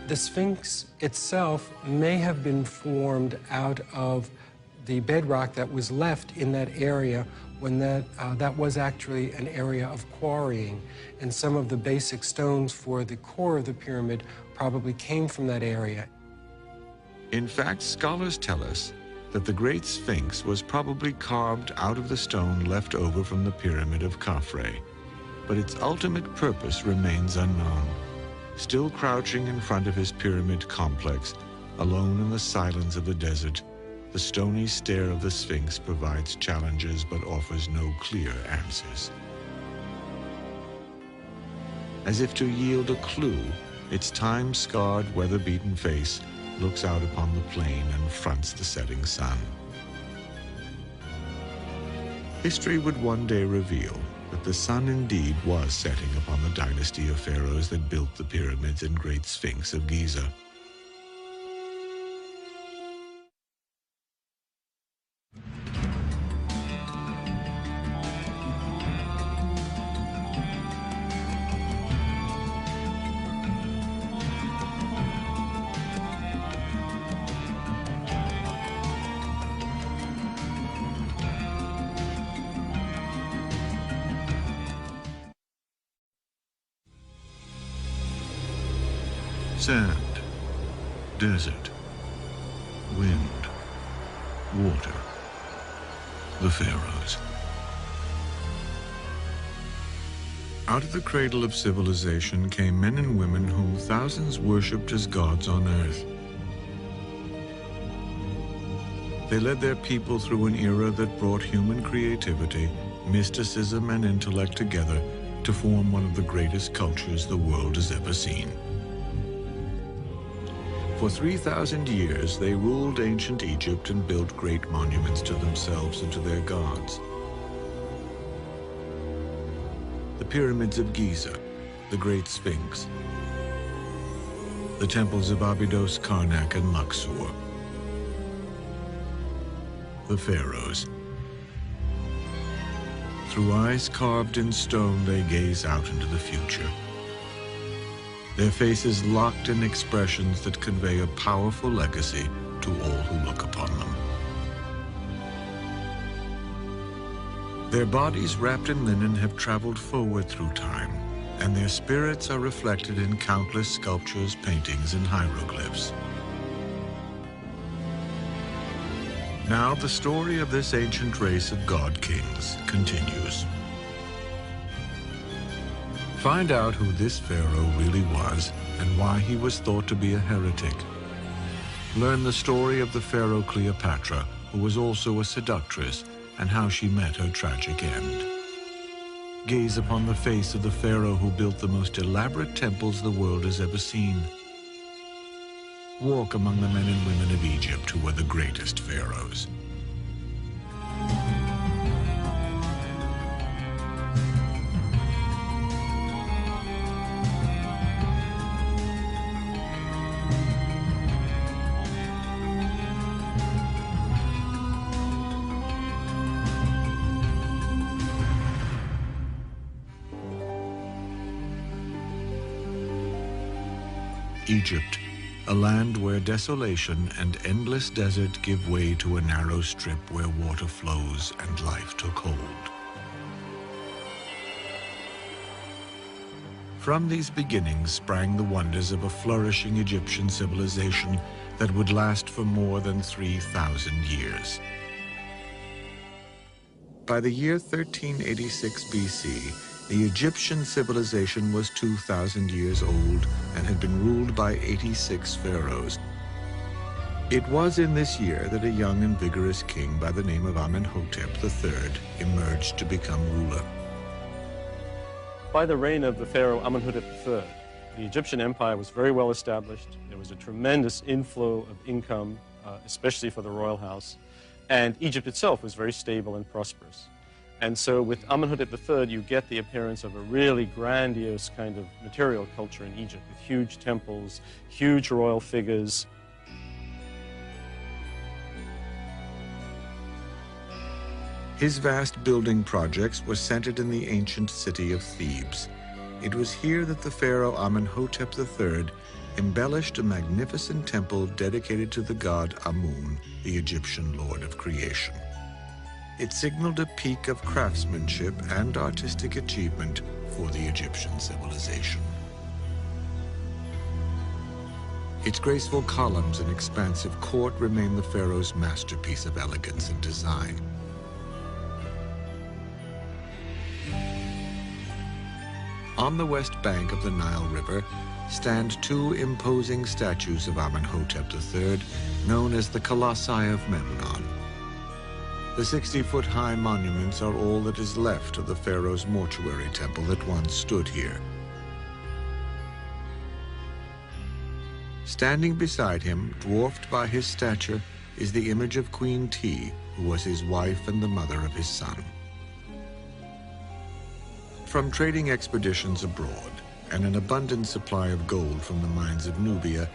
The Sphinx itself may have been formed out of the bedrock that was left in that area when that was actually an area of quarrying. And some of the basic stones for the core of the pyramid probably came from that area. In fact, scholars tell us that the Great Sphinx was probably carved out of the stone left over from the pyramid of Khafre, but its ultimate purpose remains unknown. Still crouching in front of his pyramid complex, alone in the silence of the desert, the stony stare of the Sphinx provides challenges but offers no clear answers. As if to yield a clue, its time-scarred, weather-beaten face looks out upon the plain and fronts the setting sun. History would one day reveal that the sun indeed was setting upon the dynasty of pharaohs that built the pyramids and Great Sphinx of Giza. Sand, desert, wind, water. The Pharaohs. Out of the cradle of civilization came men and women whom thousands worshipped as gods on earth. They led their people through an era that brought human creativity, mysticism, and intellect together to form one of the greatest cultures the world has ever seen. For 3,000 years, they ruled ancient Egypt and built great monuments to themselves and to their gods. The pyramids of Giza, the Great Sphinx, the temples of Abydos, Karnak, and Luxor. The Pharaohs. Through eyes carved in stone, they gaze out into the future. Their faces locked in expressions that convey a powerful legacy to all who look upon them. Their bodies wrapped in linen have traveled forward through time, and their spirits are reflected in countless sculptures, paintings, and hieroglyphs. Now the story of this ancient race of god-kings continues. Find out who this pharaoh really was and why he was thought to be a heretic. Learn the story of the pharaoh Cleopatra, who was also a seductress, and how she met her tragic end. Gaze upon the face of the pharaoh who built the most elaborate temples the world has ever seen. Walk among the men and women of Egypt who were the greatest pharaohs. Egypt, a land where desolation and endless desert give way to a narrow strip where water flows and life took hold. From these beginnings sprang the wonders of a flourishing Egyptian civilization that would last for more than 3,000 years. By the year 1386 BC, the Egyptian civilization was 2,000 years old and had been ruled by 86 pharaohs. It was in this year that a young and vigorous king by the name of Amenhotep III emerged to become ruler. By the reign of the pharaoh Amenhotep III, the Egyptian empire was very well established. There was a tremendous inflow of income, especially for the royal house, and Egypt itself was very stable and prosperous. And so with Amenhotep III, you get the appearance of a really grandiose kind of material culture in Egypt, with huge temples, huge royal figures. His vast building projects were centered in the ancient city of Thebes. It was here that the pharaoh Amenhotep III embellished a magnificent temple dedicated to the god Amun, the Egyptian lord of creation. It signaled a peak of craftsmanship and artistic achievement for the Egyptian civilization. Its graceful columns and expansive court remain the pharaoh's masterpiece of elegance and design. On the west bank of the Nile River stand two imposing statues of Amenhotep III, known as the Colossi of Memnon. The 60-foot-high monuments are all that is left of the pharaoh's mortuary temple that once stood here. Standing beside him, dwarfed by his stature, is the image of Queen Ti, who was his wife and the mother of his son. From trading expeditions abroad and an abundant supply of gold from the mines of Nubia,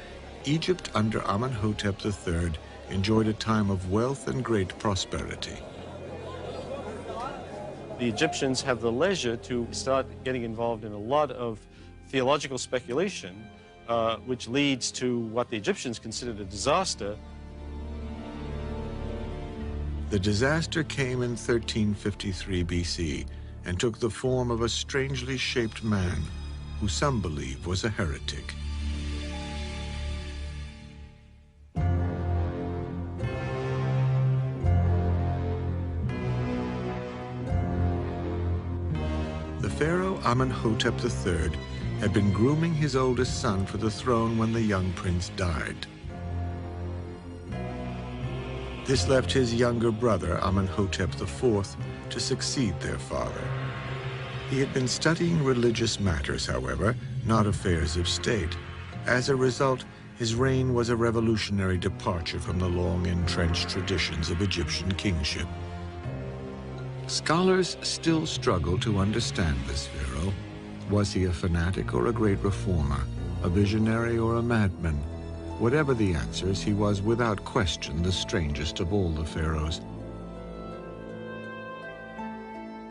Egypt under Amenhotep III enjoyed a time of wealth and great prosperity. The Egyptians have the leisure to start getting involved in a lot of theological speculation, which leads to what the Egyptians considered a disaster. The disaster came in 1353 BC and took the form of a strangely shaped man who some believe was a heretic. The pharaoh Amenhotep III had been grooming his oldest son for the throne when the young prince died. This left his younger brother, Amenhotep IV, to succeed their father. He had been studying religious matters, however, not affairs of state. As a result, his reign was a revolutionary departure from the long-entrenched traditions of Egyptian kingship. Scholars still struggle to understand this pharaoh. Was he a fanatic or a great reformer, a visionary or a madman? Whatever the answers, he was without question the strangest of all the pharaohs.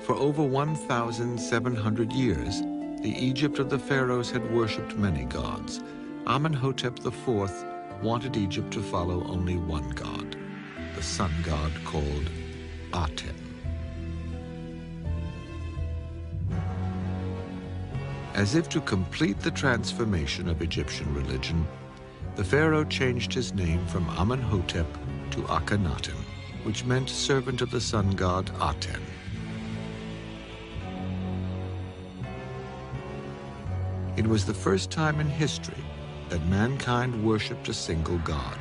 For over 1,700 years, the Egypt of the pharaohs had worshipped many gods. Amenhotep IV wanted Egypt to follow only one god, the sun god called Aten. As if to complete the transformation of Egyptian religion, the pharaoh changed his name from Amenhotep to Akhenaten, which meant servant of the sun god Aten. It was the first time in history that mankind worshipped a single god.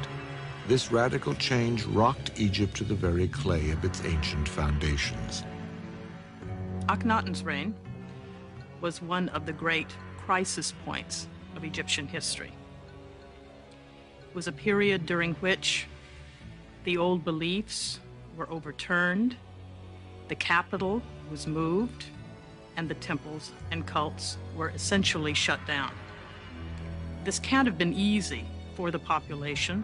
This radical change rocked Egypt to the very clay of its ancient foundations. Akhenaten's reign was one of the great crisis points of Egyptian history. It was a period during which the old beliefs were overturned, the capital was moved, and the temples and cults were essentially shut down. This can't have been easy for the population.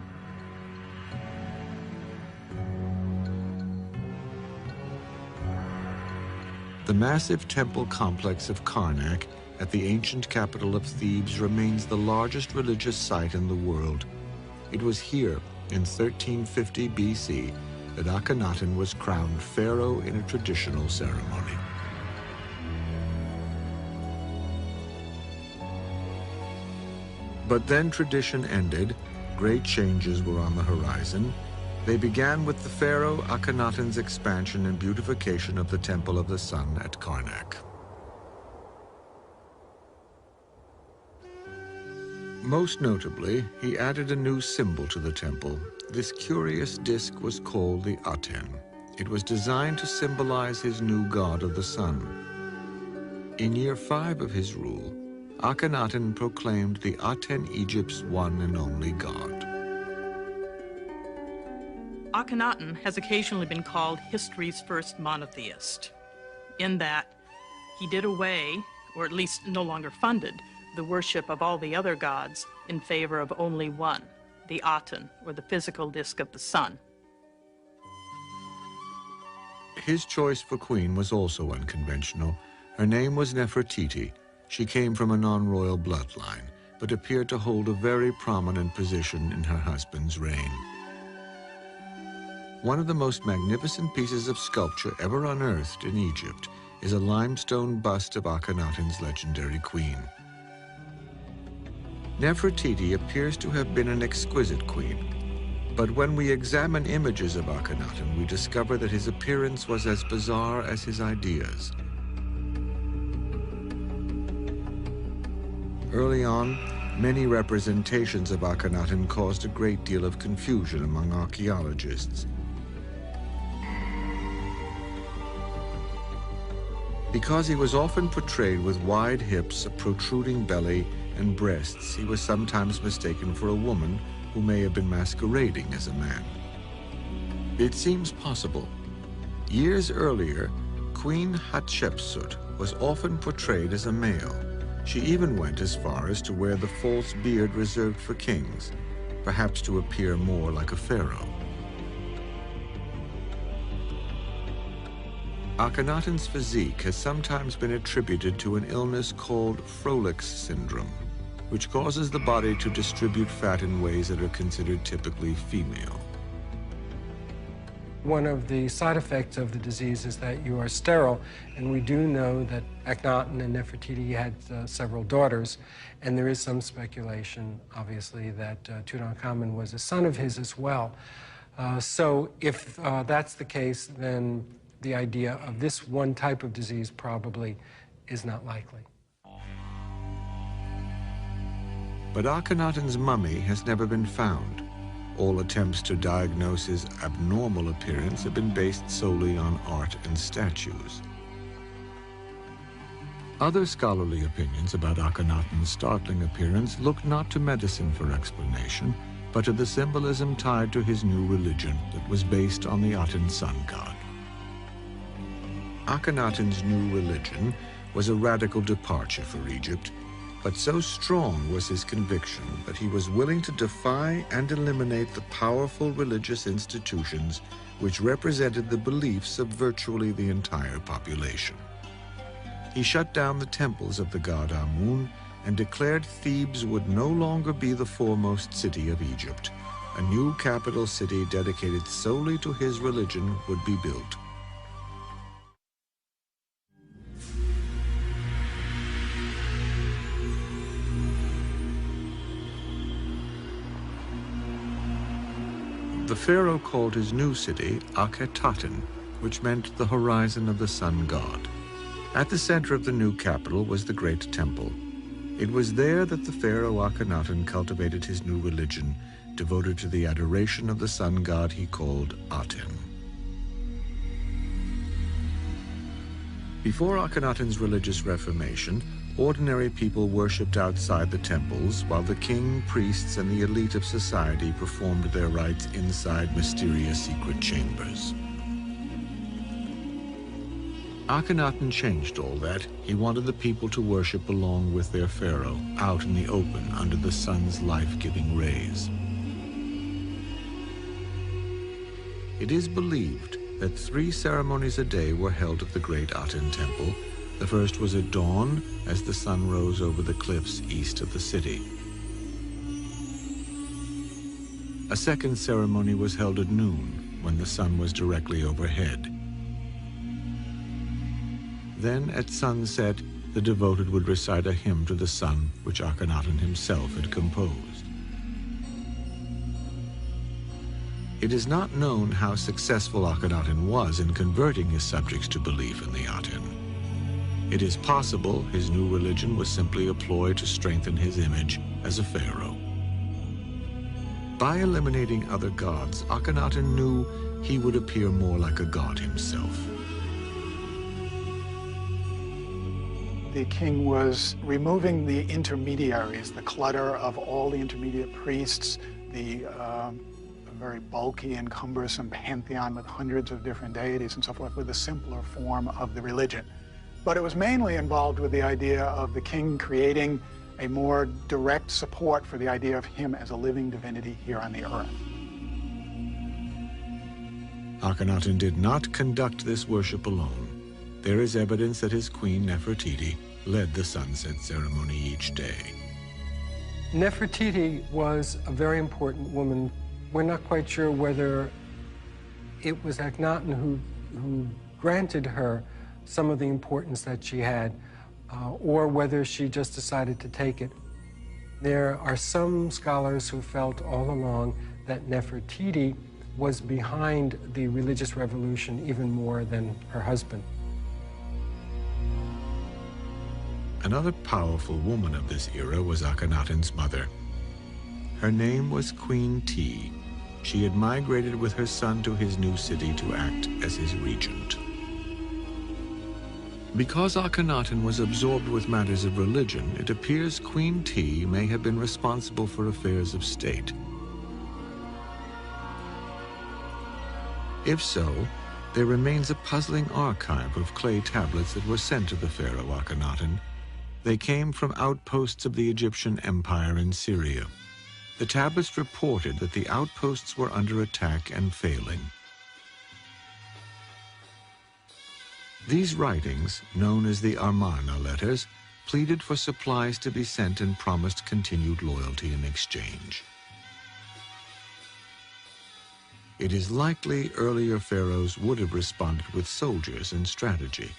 The massive temple complex of Karnak at the ancient capital of Thebes remains the largest religious site in the world. It was here, in 1350 BC, that Akhenaten was crowned pharaoh in a traditional ceremony. But then tradition ended, great changes were on the horizon. They began with the pharaoh Akhenaten's expansion and beautification of the Temple of the Sun at Karnak. Most notably, he added a new symbol to the temple. This curious disk was called the Aten. It was designed to symbolize his new god of the sun. In year 5 of his rule, Akhenaten proclaimed the Aten Egypt's one and only god. Akhenaten has occasionally been called history's first monotheist, in that he did away, or at least no longer funded, the worship of all the other gods in favor of only one, the Aten, or the physical disk of the sun. His choice for queen was also unconventional. Her name was Nefertiti. She came from a non-royal bloodline, but appeared to hold a very prominent position in her husband's reign. One of the most magnificent pieces of sculpture ever unearthed in Egypt is a limestone bust of Akhenaten's legendary queen. Nefertiti appears to have been an exquisite queen, but when we examine images of Akhenaten, we discover that his appearance was as bizarre as his ideas. Early on, many representations of Akhenaten caused a great deal of confusion among archaeologists. Because he was often portrayed with wide hips, a protruding belly, and breasts, he was sometimes mistaken for a woman who may have been masquerading as a man. It seems possible. Years earlier, Queen Hatshepsut was often portrayed as a male. She even went as far as to wear the false beard reserved for kings, perhaps to appear more like a pharaoh. Akhenaten's physique has sometimes been attributed to an illness called Froelich's syndrome, which causes the body to distribute fat in ways that are considered typically female. One of the side effects of the disease is that you are sterile, and we do know that Akhenaten and Nefertiti had several daughters, and there is some speculation, obviously, that Tutankhamun was a son of his as well. So if that's the case, then the idea of this one type of disease probably is not likely. But Akhenaten's mummy has never been found. All attempts to diagnose his abnormal appearance have been based solely on art and statues. Other scholarly opinions about Akhenaten's startling appearance look not to medicine for explanation, but to the symbolism tied to his new religion that was based on the Aten sun god. Akhenaten's new religion was a radical departure for Egypt, but so strong was his conviction that he was willing to defy and eliminate the powerful religious institutions which represented the beliefs of virtually the entire population. He shut down the temples of the god Amun and declared Thebes would no longer be the foremost city of Egypt. A new capital city dedicated solely to his religion would be built. The pharaoh called his new city Akhetaten, which meant the horizon of the sun god. At the center of the new capital was the great temple. It was there that the pharaoh Akhenaten cultivated his new religion, devoted to the adoration of the sun god he called Aten. Before Akhenaten's religious reformation, ordinary people worshipped outside the temples, while the king, priests, and the elite of society performed their rites inside mysterious secret chambers. Akhenaten changed all that. He wanted the people to worship along with their pharaoh, out in the open under the sun's life-giving rays. It is believed that 3 ceremonies a day were held at the great Aten temple. The first was at dawn, as the sun rose over the cliffs east of the city. A second ceremony was held at noon, when the sun was directly overhead. Then, at sunset, the devoted would recite a hymn to the sun, which Akhenaten himself had composed. It is not known how successful Akhenaten was in converting his subjects to belief in the Aten. It is possible his new religion was simply a ploy to strengthen his image as a pharaoh. By eliminating other gods, Akhenaten knew he would appear more like a god himself. The king was removing the intermediaries, the clutter of all the intermediate priests, the very bulky and cumbersome pantheon with hundreds of different deities and so forth, with a simpler form of the religion. But it was mainly involved with the idea of the king creating a more direct support for the idea of him as a living divinity here on the earth. Akhenaten did not conduct this worship alone. There is evidence that his queen Nefertiti led the sunset ceremony each day. Nefertiti was a very important woman. We're not quite sure whether it was Akhenaten who granted her some of the importance that she had, or whether she just decided to take it. There are some scholars who felt all along that Nefertiti was behind the religious revolution even more than her husband. Another powerful woman of this era was Akhenaten's mother. Her name was Queen T. She had migrated with her son to his new city to act as his regent. Because Akhenaten was absorbed with matters of religion, it appears Queen T may have been responsible for affairs of state. If so, there remains a puzzling archive of clay tablets that were sent to the pharaoh Akhenaten. They came from outposts of the Egyptian Empire in Syria. The tablets reported that the outposts were under attack and failing. These writings, known as the Amarna letters, pleaded for supplies to be sent and promised continued loyalty in exchange. It is likely earlier pharaohs would have responded with soldiers and strategy.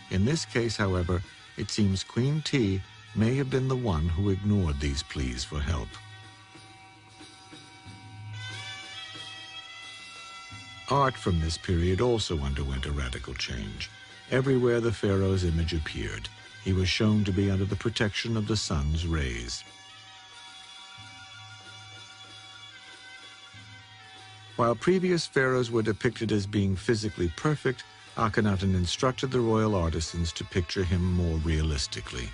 In this case, however, it seems Queen T may have been the one who ignored these pleas for help. Art from this period also underwent a radical change. Everywhere the pharaoh's image appeared. He was shown to be under the protection of the sun's rays. While previous pharaohs were depicted as being physically perfect, Akhenaten instructed the royal artisans to picture him more realistically.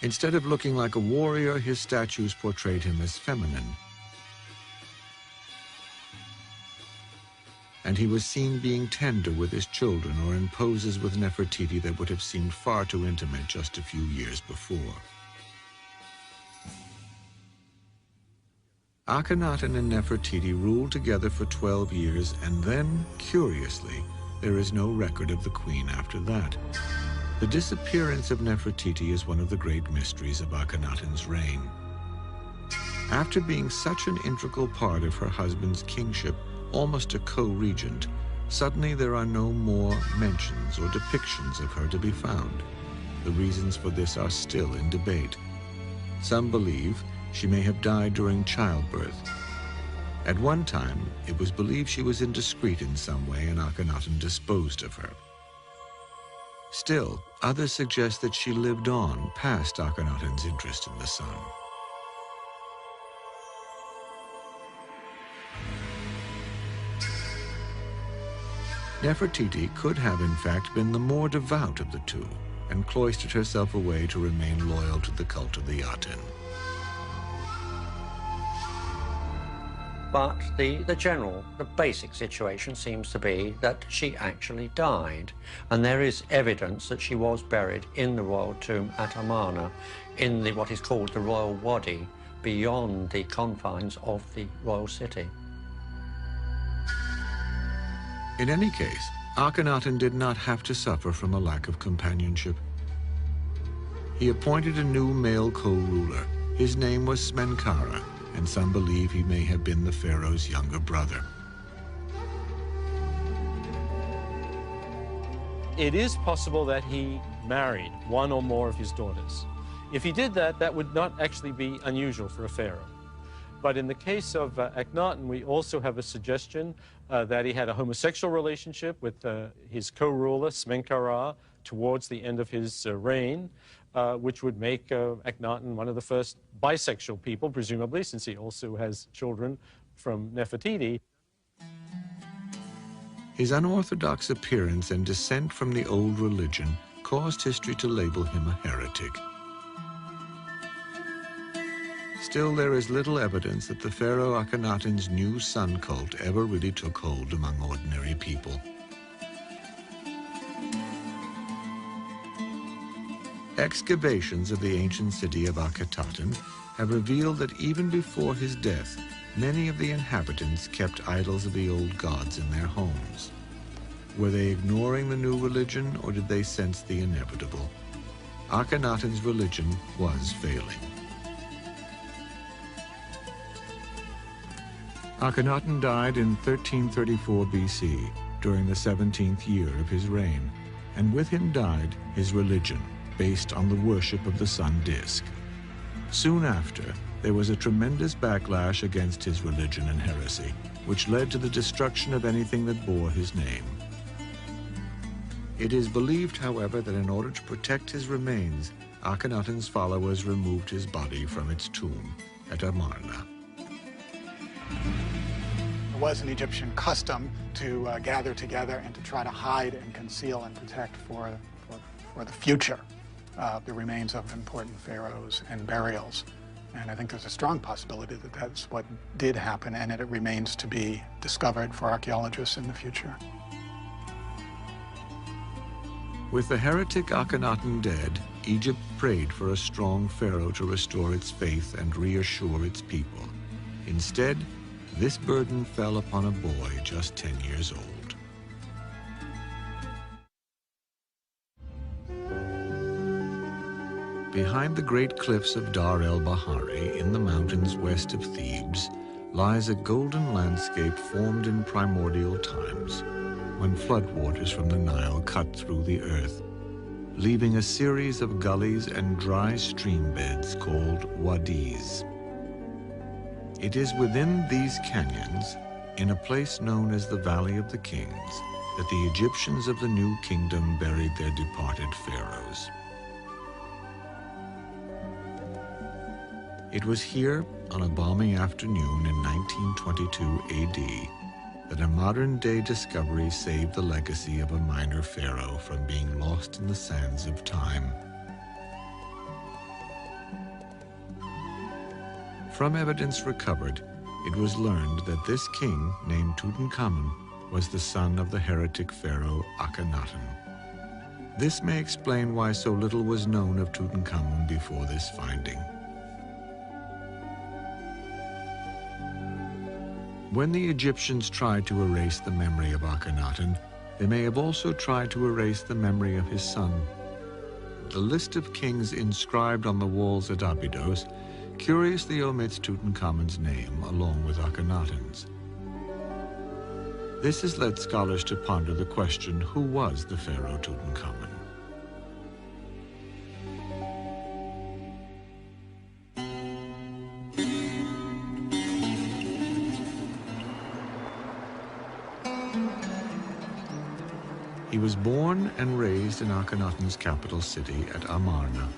Instead of looking like a warrior, his statues portrayed him as feminine. And he was seen being tender with his children or in poses with Nefertiti that would have seemed far too intimate just a few years before. Akhenaten and Nefertiti ruled together for 12 years, and then, curiously, there is no record of the queen after that. The disappearance of Nefertiti is one of the great mysteries of Akhenaten's reign. After being such an integral part of her husband's kingship, almost a co-regent, suddenly there are no more mentions or depictions of her to be found. The reasons for this are still in debate. Some believe she may have died during childbirth. At one time, it was believed she was indiscreet in some way and Akhenaten disposed of her. Still, others suggest that she lived on past Akhenaten's interest in the sun. Nefertiti could have, in fact, been the more devout of the two and cloistered herself away to remain loyal to the cult of the Aten. But the basic situation seems to be that she actually died. And there is evidence that she was buried in the royal tomb at Amarna, in what is called the royal wadi, beyond the confines of the royal city. In any case, Akhenaten did not have to suffer from a lack of companionship. He appointed a new male co-ruler. His name was Smenkhara, and some believe he may have been the pharaoh's younger brother. It is possible that he married one or more of his daughters. If he did that, that would not actually be unusual for a pharaoh. But in the case of Akhenaten, we also have a suggestion that he had a homosexual relationship with his co-ruler, Smenkhara, towards the end of his reign, which would make Akhenaten one of the first bisexual people, presumably, since he also has children from Nefertiti. His unorthodox appearance and descent from the old religion caused history to label him a heretic. Still, there is little evidence that the pharaoh Akhenaten's new sun cult ever really took hold among ordinary people. Excavations of the ancient city of Akhetaten have revealed that even before his death, many of the inhabitants kept idols of the old gods in their homes. Were they ignoring the new religion, or did they sense the inevitable? Akhenaten's religion was failing. Akhenaten died in 1334 BC, during the 17th year of his reign, and with him died his religion, based on the worship of the sun disk. Soon after, there was a tremendous backlash against his religion and heresy, which led to the destruction of anything that bore his name. It is believed, however, that in order to protect his remains, Akhenaten's followers removed his body from its tomb at Amarna. It was an Egyptian custom to gather together and to try to hide and conceal and protect for the future the remains of important pharaohs and burials. And I think there's a strong possibility that that's what did happen, and it remains to be discovered for archaeologists in the future. With the heretic Akhenaten dead, Egypt prayed for a strong pharaoh to restore its faith and reassure its people. Instead, this burden fell upon a boy just 10 years old. Behind the great cliffs of Dar el-Bahari, in the mountains west of Thebes, lies a golden landscape formed in primordial times, when floodwaters from the Nile cut through the earth, leaving a series of gullies and dry stream beds called wadis. It is within these canyons, in a place known as the Valley of the Kings, that the Egyptians of the New Kingdom buried their departed pharaohs. It was here, on a balmy afternoon in 1922 AD, that a modern-day discovery saved the legacy of a minor pharaoh from being lost in the sands of time. From evidence recovered, it was learned that this king, named Tutankhamun, was the son of the heretic pharaoh Akhenaten. This may explain why so little was known of Tutankhamun before this finding. When the Egyptians tried to erase the memory of Akhenaten, they may have also tried to erase the memory of his son. The list of kings inscribed on the walls at Abydos curiously omits Tutankhamun's name along with Akhenaten's. This has led scholars to ponder the question, who was the pharaoh Tutankhamun? He was born and raised in Akhenaten's capital city at Amarna.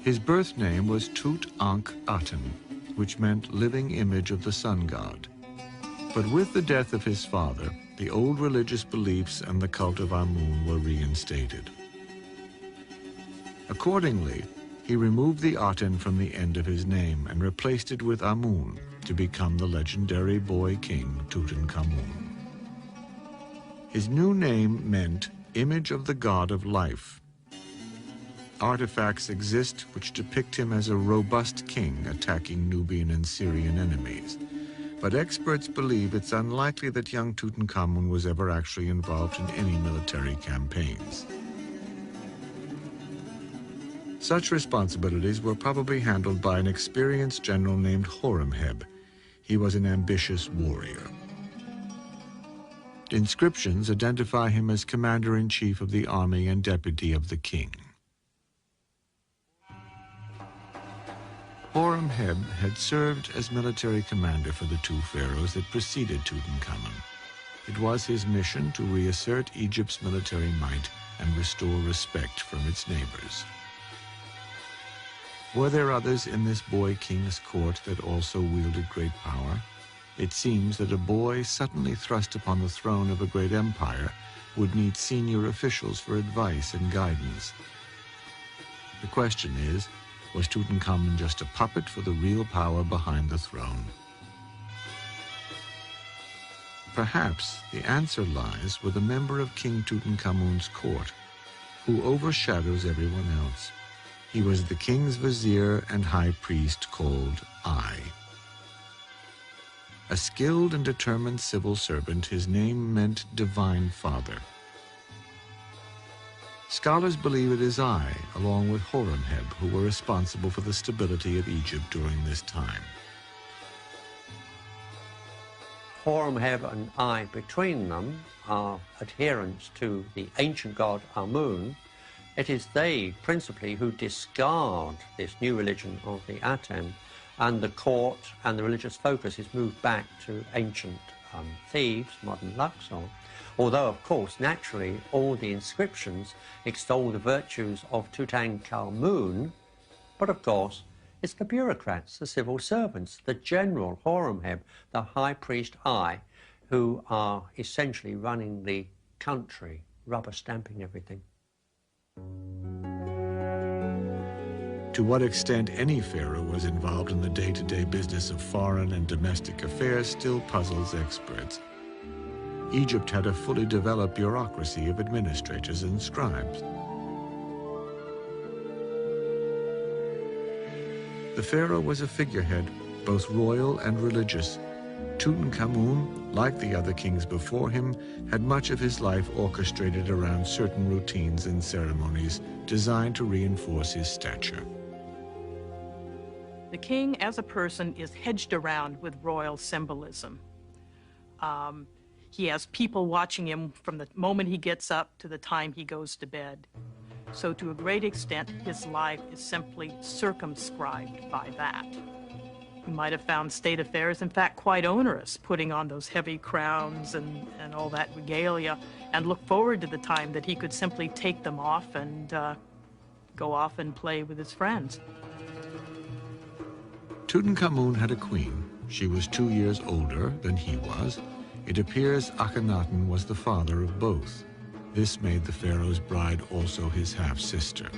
His birth name was Tut-Ankh-Aten, which meant living image of the sun god. But with the death of his father, the old religious beliefs and the cult of Amun were reinstated. Accordingly, he removed the Aten from the end of his name and replaced it with Amun to become the legendary boy king Tutankhamun. His new name meant image of the god of life. Artifacts exist which depict him as a robust king attacking Nubian and Syrian enemies. But experts believe it's unlikely that young Tutankhamun was ever actually involved in any military campaigns. Such responsibilities were probably handled by an experienced general named Horemheb. He was an ambitious warrior. Inscriptions identify him as commander-in-chief of the army and deputy of the king. Horemheb had served as military commander for the two pharaohs that preceded Tutankhamun. It was his mission to reassert Egypt's military might and restore respect from its neighbors. Were there others in this boy king's court that also wielded great power? It seems that a boy suddenly thrust upon the throne of a great empire would need senior officials for advice and guidance. The question is, was Tutankhamun just a puppet for the real power behind the throne? Perhaps the answer lies with a member of King Tutankhamun's court, who overshadows everyone else. He was the king's vizier and high priest called I. A skilled and determined civil servant, his name meant Divine Father. Scholars believe it is I, along with Horemheb, who were responsible for the stability of Egypt during this time. Horemheb and I, between them, are adherents to the ancient god Amun. It is they, principally, who discard this new religion of the Aten, and the court and the religious focus is moved back to ancient Thebes, modern Luxor. Although, of course, naturally, all the inscriptions extol the virtues of Tutankhamun, but of course, it's the bureaucrats, the civil servants, the general Horemheb, the high priest I, who are essentially running the country, rubber stamping everything. To what extent any pharaoh was involved in the day-to-day business of foreign and domestic affairs still puzzles experts. Egypt had a fully developed bureaucracy of administrators and scribes. The pharaoh was a figurehead, both royal and religious. Tutankhamun, like the other kings before him, had much of his life orchestrated around certain routines and ceremonies designed to reinforce his stature. The king, as a person, is hedged around with royal symbolism. He has people watching him from the moment he gets up to the time he goes to bed. So to a great extent, his life is simply circumscribed by that. He might have found state affairs, in fact, quite onerous, putting on those heavy crowns and all that regalia, and look forward to the time that he could simply take them off and go off and play with his friends. Tutankhamun had a queen. She was 2 years older than he was. It appears Akhenaten was the father of both. This made the pharaoh's bride also his half-sister.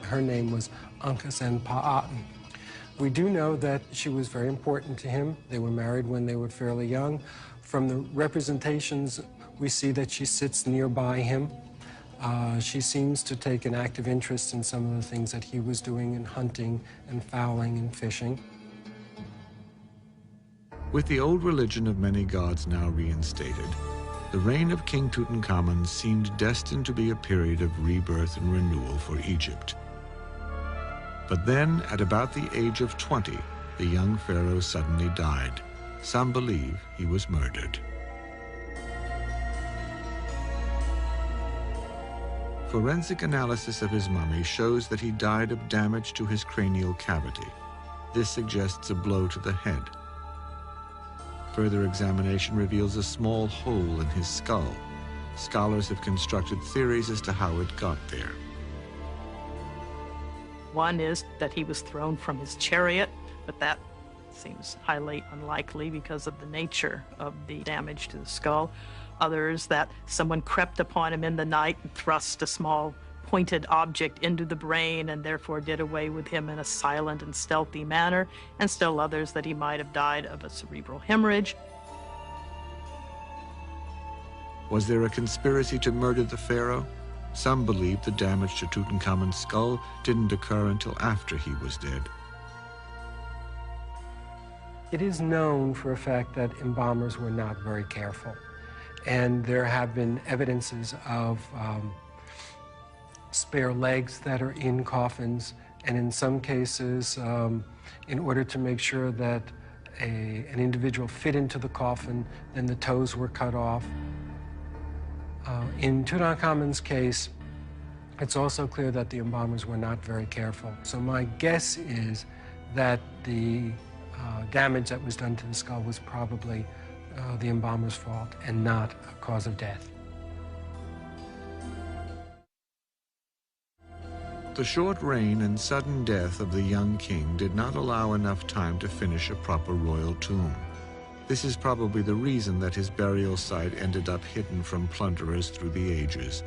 Her name was Ankhesenpa'aten. We do know that she was very important to him. They were married when they were fairly young. From the representations, we see that she sits nearby him. She seems to take an active interest in some of the things that he was doing in hunting and fowling and fishing. With the old religion of many gods now reinstated, the reign of King Tutankhamun seemed destined to be a period of rebirth and renewal for Egypt. But then, at about the age of 20, the young pharaoh suddenly died. Some believe he was murdered. Forensic analysis of his mummy shows that he died of damage to his cranial cavity. This suggests a blow to the head. Further examination reveals a small hole in his skull. Scholars have constructed theories as to how it got there. One is that he was thrown from his chariot, but that seems highly unlikely because of the nature of the damage to the skull. Others that someone crept upon him in the night and thrust a small pointed object into the brain and therefore did away with him in a silent and stealthy manner, and still others that he might have died of a cerebral hemorrhage. Was there a conspiracy to murder the pharaoh? Some believe the damage to Tutankhamun's skull didn't occur until after he was dead. It is known for a fact that embalmers were not very careful. And there have been evidences of spare legs that are in coffins, and in some cases, in order to make sure that an individual fit into the coffin, then the toes were cut off. In Tutankhamun's case, it's also clear that the embalmers were not very careful. So my guess is that the damage that was done to the skull was probably the embalmer's fault and not a cause of death. The short reign and sudden death of the young king did not allow enough time to finish a proper royal tomb. This is probably the reason that his burial site ended up hidden from plunderers through the ages.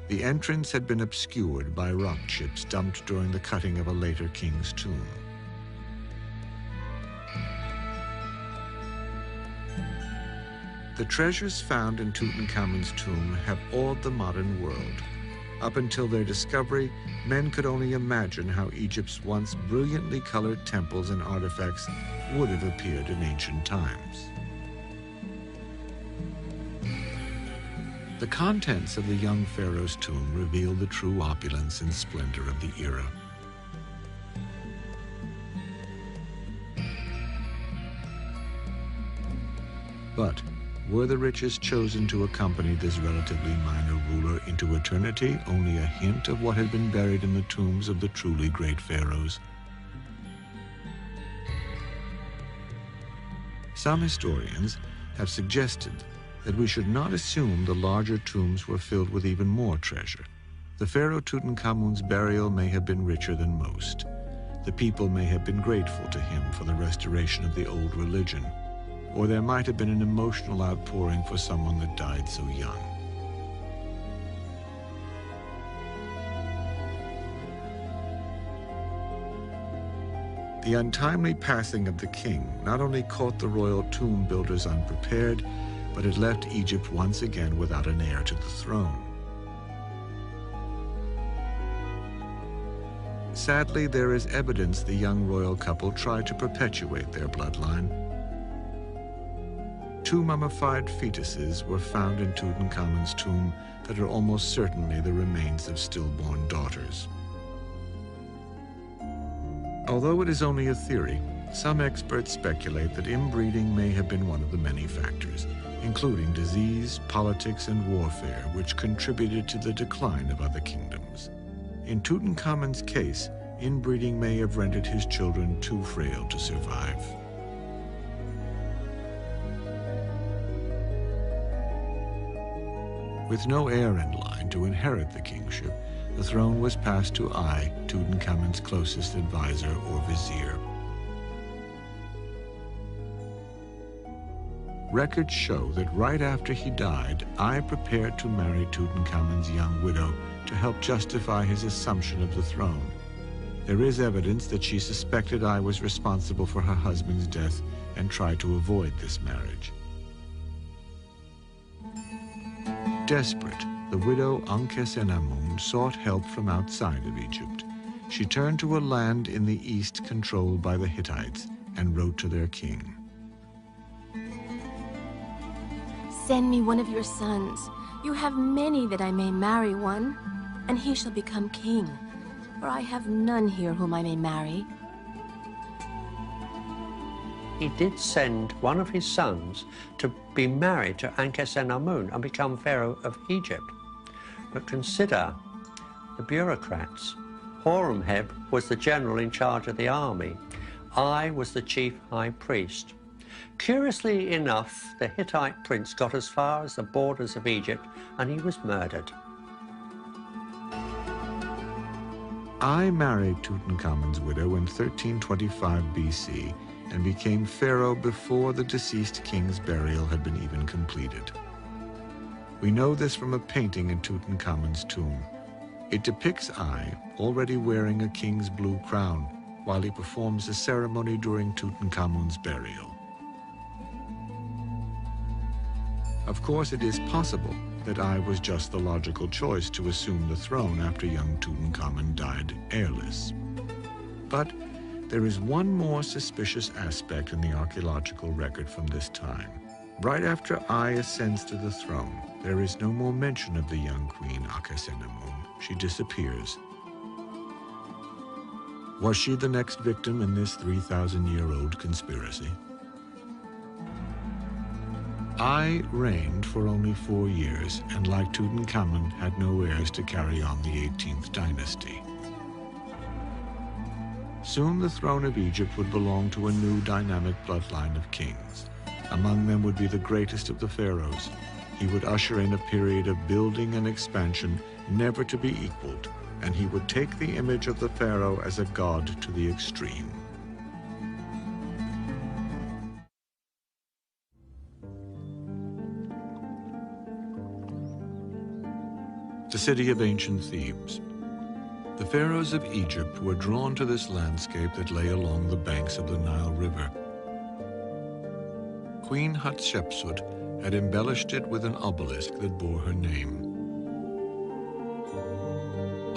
The entrance had been obscured by rock chips dumped during the cutting of a later king's tomb. The treasures found in Tutankhamun's tomb have awed the modern world. Up until their discovery, men could only imagine how Egypt's once brilliantly colored temples and artifacts would have appeared in ancient times. The contents of the young pharaoh's tomb reveal the true opulence and splendor of the era. But were the riches chosen to accompany this relatively minor ruler into eternity only a hint of what had been buried in the tombs of the truly great pharaohs? Some historians have suggested that we should not assume the larger tombs were filled with even more treasure. The pharaoh Tutankhamun's burial may have been richer than most. The people may have been grateful to him for the restoration of the old religion. Or there might have been an emotional outpouring for someone that died so young. The untimely passing of the king not only caught the royal tomb builders unprepared, but it left Egypt once again without an heir to the throne. Sadly, there is evidence the young royal couple tried to perpetuate their bloodline. 2 mummified fetuses were found in Tutankhamun's tomb that are almost certainly the remains of stillborn daughters. Although it is only a theory, some experts speculate that inbreeding may have been one of the many factors, including disease, politics, and warfare, which contributed to the decline of other kingdoms. In Tutankhamun's case, inbreeding may have rendered his children too frail to survive. With no heir in line to inherit the kingship, the throne was passed to I, Tutankhamun's closest advisor or vizier. Records show that right after he died, I prepared to marry Tutankhamun's young widow to help justify his assumption of the throne. There is evidence that she suspected I was responsible for her husband's death and tried to avoid this marriage. Desperate, the widow Ankhesenamun sought help from outside of Egypt. She turned to a land in the east controlled by the Hittites and wrote to their king. Send me one of your sons. You have many that I may marry one, and he shall become king. For I have none here whom I may marry. He did send one of his sons to be married to Ankhesenamun and become Pharaoh of Egypt. But consider the bureaucrats. Horemheb was the general in charge of the army. I was the chief high priest. Curiously enough, the Hittite prince got as far as the borders of Egypt and he was murdered. I married Tutankhamun's widow in 1325 BC and became pharaoh before the deceased king's burial had been even completed. We know this from a painting in Tutankhamun's tomb. It depicts I already wearing a king's blue crown while he performs a ceremony during Tutankhamun's burial. Of course, it is possible that I was just the logical choice to assume the throne after young Tutankhamun died heirless. But there is one more suspicious aspect in the archaeological record from this time. Right after I ascends to the throne, there is no more mention of the young queen Ankhesenamun. She disappears. Was she the next victim in this 3,000-year-old conspiracy? I reigned for only 4 years, and like Tutankhamun, had no heirs to carry on the 18th dynasty. Soon the throne of Egypt would belong to a new dynamic bloodline of kings. Among them would be the greatest of the pharaohs. He would usher in a period of building and expansion never to be equaled, and he would take the image of the pharaoh as a god to the extreme. The city of ancient Thebes. The pharaohs of Egypt were drawn to this landscape that lay along the banks of the Nile River. Queen Hatshepsut had embellished it with an obelisk that bore her name.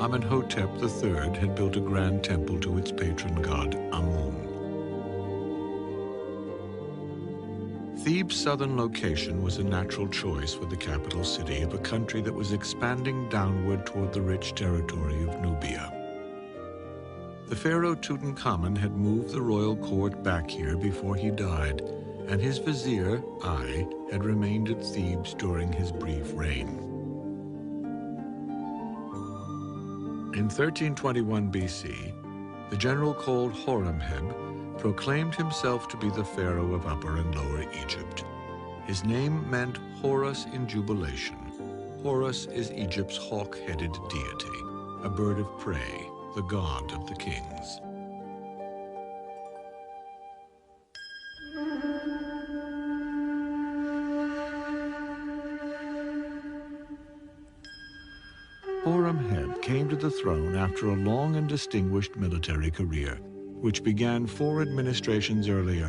Amenhotep III had built a grand temple to its patron god, Amun. Thebes' southern location was a natural choice for the capital city of a country that was expanding downward toward the rich territory of Nubia. The pharaoh Tutankhamun had moved the royal court back here before he died, and his vizier, I, had remained at Thebes during his brief reign. In 1321 BC, the general called Horemheb proclaimed himself to be the pharaoh of Upper and Lower Egypt. His name meant Horus in jubilation. Horus is Egypt's hawk-headed deity, a bird of prey, the god of the kings. Horemheb came to the throne after a long and distinguished military career, which began 4 administrations earlier,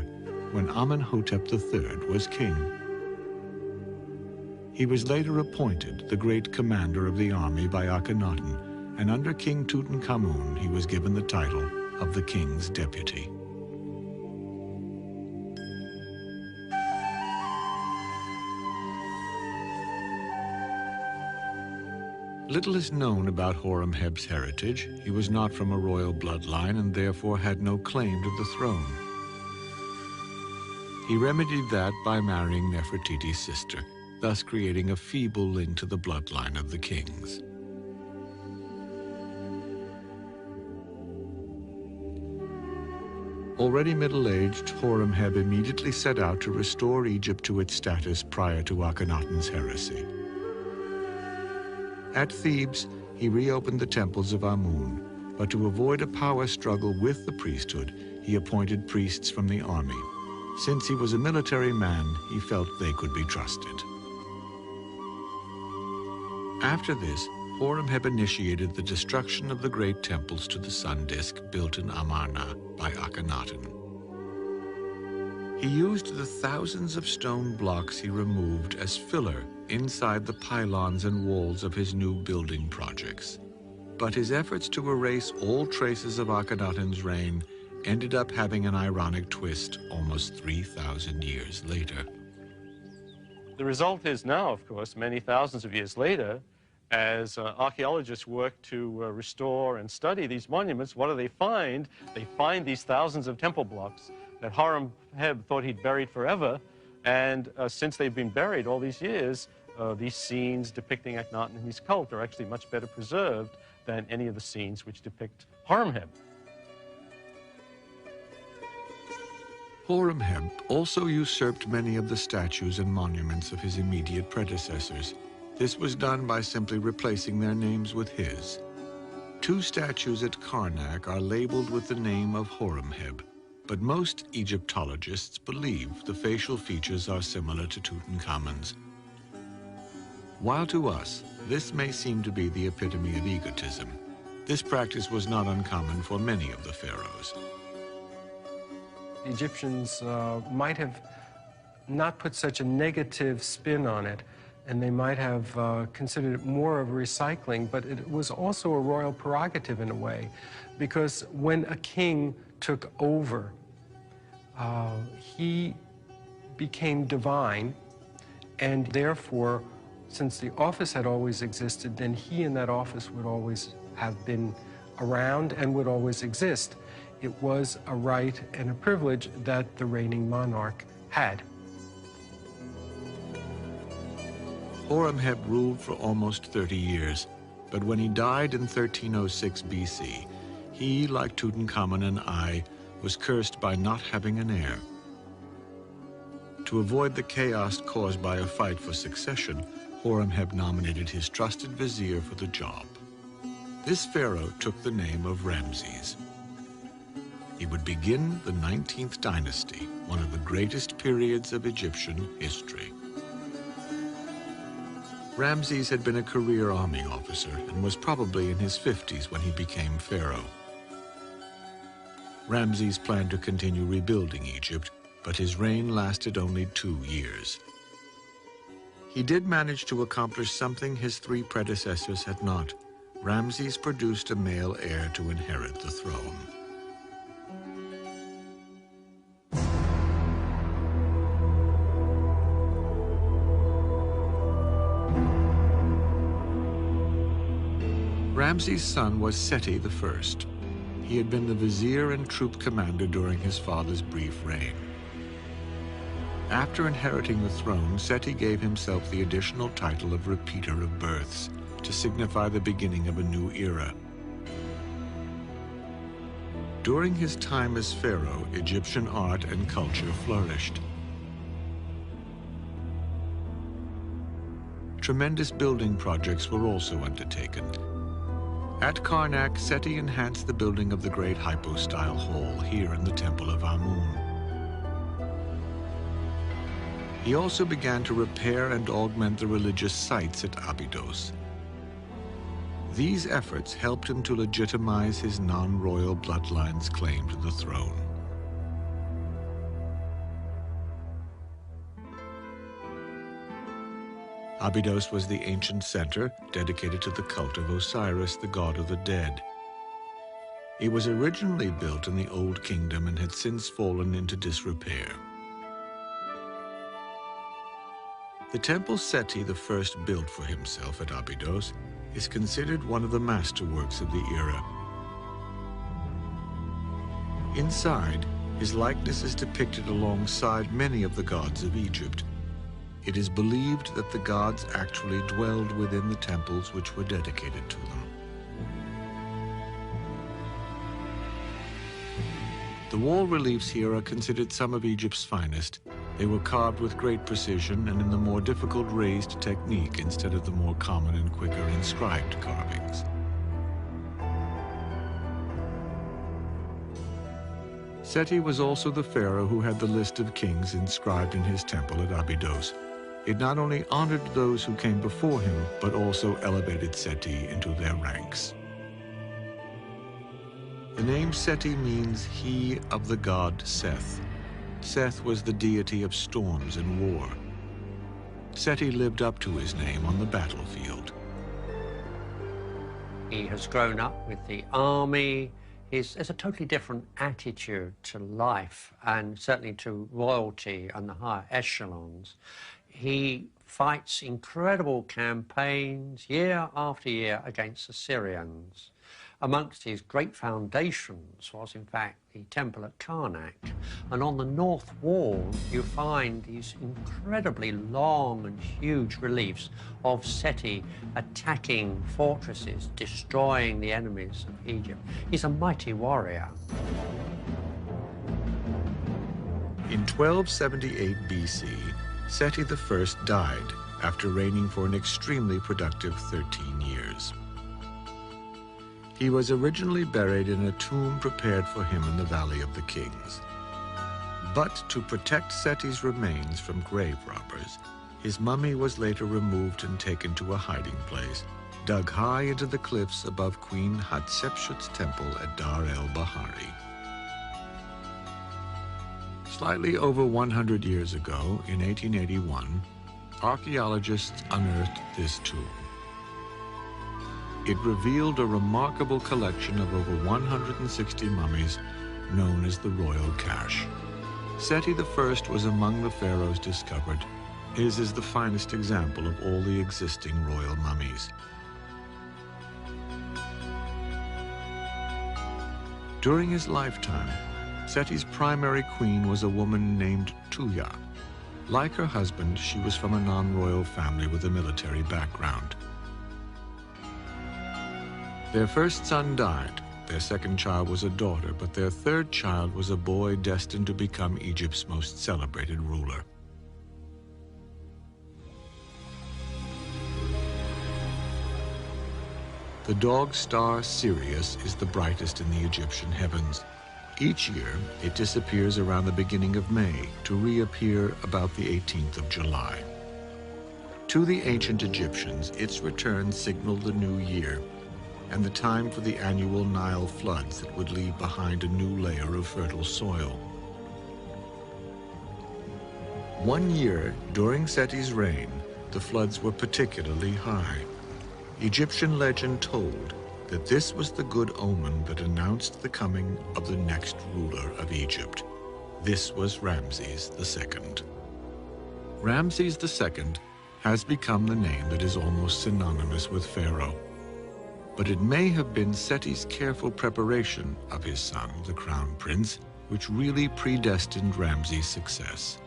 when Amenhotep III was king. He was later appointed the great commander of the army by Akhenaten, and under King Tutankhamun he was given the title of the king's deputy. Little is known about Horemheb's heritage. He was not from a royal bloodline and therefore had no claim to the throne. He remedied that by marrying Nefertiti's sister, thus creating a feeble link to the bloodline of the kings. Already middle-aged, Horemheb immediately set out to restore Egypt to its status prior to Akhenaten's heresy. At Thebes, he reopened the temples of Amun, but to avoid a power struggle with the priesthood, he appointed priests from the army. Since he was a military man, he felt they could be trusted. After this, Horemheb initiated the destruction of the great temples to the sun disk built in Amarna by Akhenaten. He used the thousands of stone blocks he removed as filler inside the pylons and walls of his new building projects. But his efforts to erase all traces of Akhenaten's reign ended up having an ironic twist almost 3,000 years later. The result is now, of course, many thousands of years later, as archaeologists work to restore and study these monuments, what do they find? They find these thousands of temple blocks that Horemheb thought he'd buried forever, and since they've been buried all these years, these scenes depicting Akhenaten and his cult are actually much better preserved than any of the scenes which depict Horemheb. Horemheb also usurped many of the statues and monuments of his immediate predecessors. This was done by simply replacing their names with his. 2 statues at Karnak are labeled with the name of Horemheb, but most Egyptologists believe the facial features are similar to Tutankhamun's. While to us, this may seem to be the epitome of egotism, this practice was not uncommon for many of the pharaohs. The Egyptians might have not put such a negative spin on it, and they might have considered it more of recycling, but it was also a royal prerogative in a way, because when a king took over, he became divine, and therefore, since the office had always existed, then he in that office would always have been around and would always exist. It was a right and a privilege that the reigning monarch had. Horemheb ruled for almost 30 years, but when he died in 1306 BC, he, like Tutankhamun and I, was cursed by not having an heir. To avoid the chaos caused by a fight for succession, Horemheb nominated his trusted vizier for the job. This pharaoh took the name of Ramses. He would begin the 19th dynasty, one of the greatest periods of Egyptian history. Ramses had been a career army officer and was probably in his 50s when he became pharaoh. Ramses planned to continue rebuilding Egypt, but his reign lasted only 2 years. He did manage to accomplish something his 3 predecessors had not. Ramses produced a male heir to inherit the throne. Ramses' son was Seti I. He had been the vizier and troop commander during his father's brief reign. After inheriting the throne, Seti gave himself the additional title of repeater of births to signify the beginning of a new era. During his time as pharaoh, Egyptian art and culture flourished. Tremendous building projects were also undertaken. At Karnak, Seti enhanced the building of the great hypostyle hall here in the Temple of Amun. He also began to repair and augment the religious sites at Abydos. These efforts helped him to legitimize his non-royal bloodline's claim to the throne. Abydos was the ancient center dedicated to the cult of Osiris, the god of the dead. It was originally built in the Old Kingdom and had since fallen into disrepair. The temple Seti I built for himself at Abydos is considered one of the masterworks of the era. Inside, his likeness is depicted alongside many of the gods of Egypt. It is believed that the gods actually dwelled within the temples which were dedicated to them. The wall reliefs here are considered some of Egypt's finest, They were carved with great precision and in the more difficult raised technique instead of the more common and quicker inscribed carvings. Seti was also the pharaoh who had the list of kings inscribed in his temple at Abydos. It not only honored those who came before him, but also elevated Seti into their ranks. The name Seti means he of the god Seth. Seth was the deity of storms and war. Seti lived up to his name on the battlefield. He has grown up with the army. There's a totally different attitude to life and certainly to royalty and the higher echelons. He fights incredible campaigns year after year against the Syrians. Amongst his great foundations was, in fact, the temple at Karnak. And on the north wall, you find these incredibly long and huge reliefs of Seti attacking fortresses, destroying the enemies of Egypt. He's a mighty warrior. In 1278 BC, Seti I died after reigning for an extremely productive 13 years. He was originally buried in a tomb prepared for him in the Valley of the Kings. But to protect Seti's remains from grave robbers, his mummy was later removed and taken to a hiding place, dug high into the cliffs above Queen Hatshepsut's temple at Dar el-Bahari. Slightly over 100 years ago, in 1881, archaeologists unearthed this tomb. It revealed a remarkable collection of over 160 mummies known as the Royal Cache. Seti I was among the pharaohs discovered. His is the finest example of all the existing royal mummies. During his lifetime, Seti's primary queen was a woman named Tuya. Like her husband, she was from a non-royal family with a military background. Their first son died. Their second child was a daughter, but their third child was a boy destined to become Egypt's most celebrated ruler. The dog star Sirius is the brightest in the Egyptian heavens. Each year, it disappears around the beginning of May to reappear about the 18th of July. To the ancient Egyptians, its return signaled the new year and the time for the annual Nile floods that would leave behind a new layer of fertile soil. One year, during Seti's reign, the floods were particularly high. Egyptian legend told that this was the good omen that announced the coming of the next ruler of Egypt. This was Ramses II. Ramses II has become the name that is almost synonymous with Pharaoh. But it may have been Seti's careful preparation of his son, the crown prince, which really predestined Ramses' success.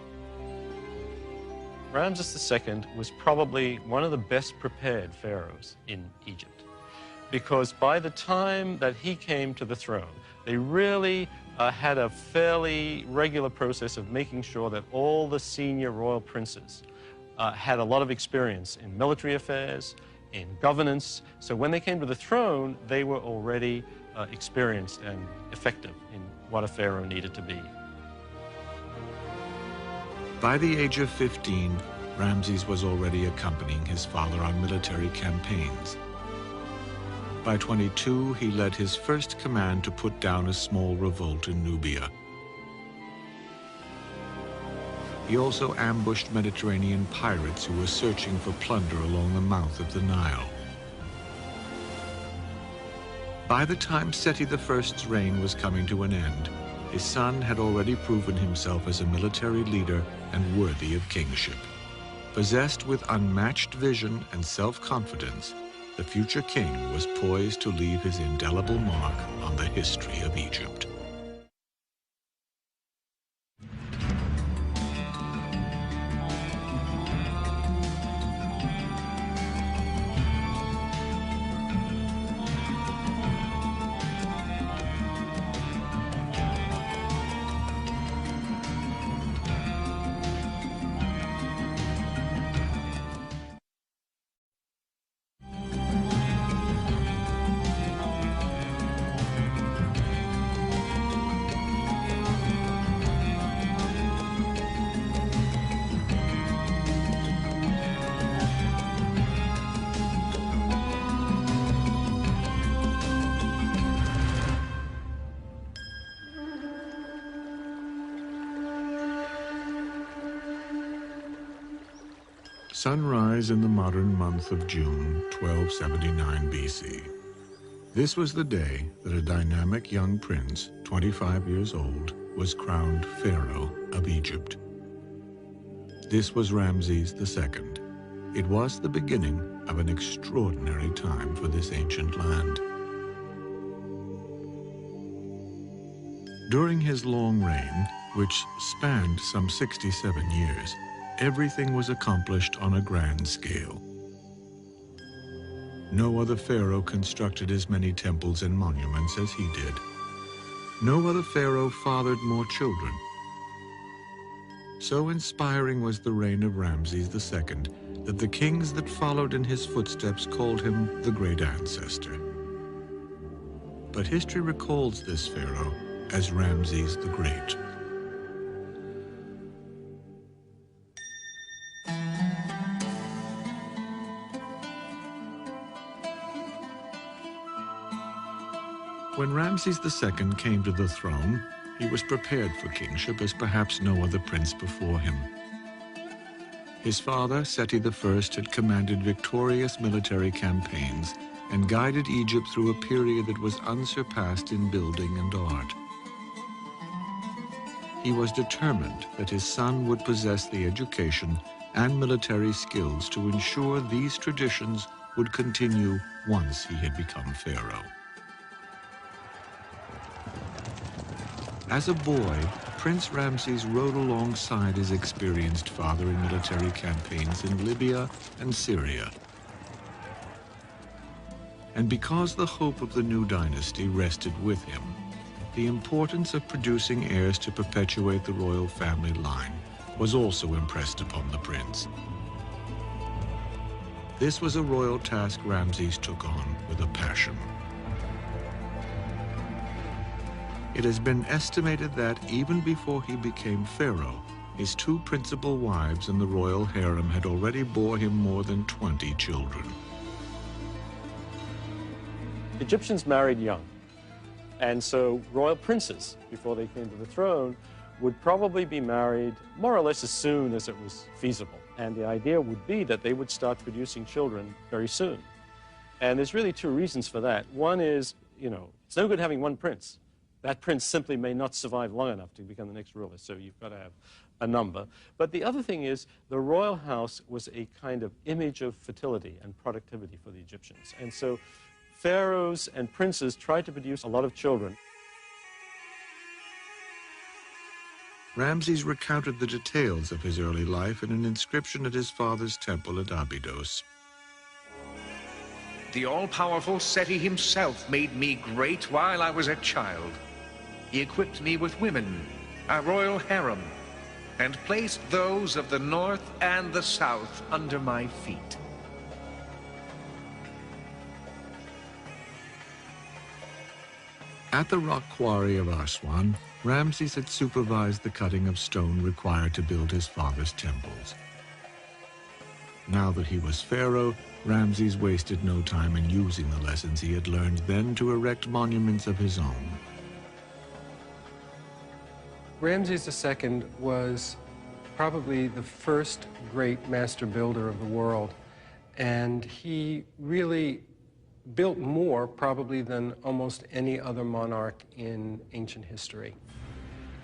Ramses II was probably one of the best prepared pharaohs in Egypt, because by the time that he came to the throne, they really had a fairly regular process of making sure that all the senior royal princes had a lot of experience in military affairs, in governance. So when they came to the throne, they were already experienced and effective in what a pharaoh needed to be. By the age of 15, Ramses was already accompanying his father on military campaigns. By 22, he led his first command to put down a small revolt in Nubia. He also ambushed Mediterranean pirates who were searching for plunder along the mouth of the Nile. By the time Seti I's reign was coming to an end, his son had already proven himself as a military leader and worthy of kingship. Possessed with unmatched vision and self-confidence, the future king was poised to leave his indelible mark on the history of Egypt. Sunrise in the modern month of June, 1279 BC. This was the day that a dynamic young prince, 25 years old, was crowned Pharaoh of Egypt. This was Ramses II. It was the beginning of an extraordinary time for this ancient land. During his long reign, which spanned some 67 years, everything was accomplished on a grand scale. No other pharaoh constructed as many temples and monuments as he did. No other pharaoh fathered more children. So inspiring was the reign of Ramses II that the kings that followed in his footsteps called him the Great Ancestor. But history recalls this pharaoh as Ramses the Great. When Ramses II came to the throne, he was prepared for kingship as perhaps no other prince before him. His father, Seti I, had commanded victorious military campaigns and guided Egypt through a period that was unsurpassed in building and art. He was determined that his son would possess the education and military skills to ensure these traditions would continue once he had become pharaoh. As a boy, Prince Ramses rode alongside his experienced father in military campaigns in Libya and Syria. And because the hope of the new dynasty rested with him, the importance of producing heirs to perpetuate the royal family line was also impressed upon the prince. This was a royal task Ramses took on with a passion. It has been estimated that even before he became pharaoh, his two principal wives in the royal harem had already bore him more than 20 children. Egyptians married young, and so royal princes, before they came to the throne, would probably be married more or less as soon as it was feasible. And the idea would be that they would start producing children very soon. And there's really two reasons for that. One is, it's no good having one prince. That prince simply may not survive long enough to become the next ruler, so you've got to have a number. But the other thing is, the royal house was a kind of image of fertility and productivity for the Egyptians. And so pharaohs and princes tried to produce a lot of children. Ramses recounted the details of his early life in an inscription at his father's temple at Abydos. The all-powerful Seti himself made me great while I was a child. He equipped me with women, a royal harem, and placed those of the north and the south under my feet. At the rock quarry of Aswan, Ramses had supervised the cutting of stone required to build his father's temples. Now that he was pharaoh, Ramses wasted no time in using the lessons he had learned then to erect monuments of his own. Ramses II was probably the first great master builder of the world, and he really built more probably than almost any other monarch in ancient history.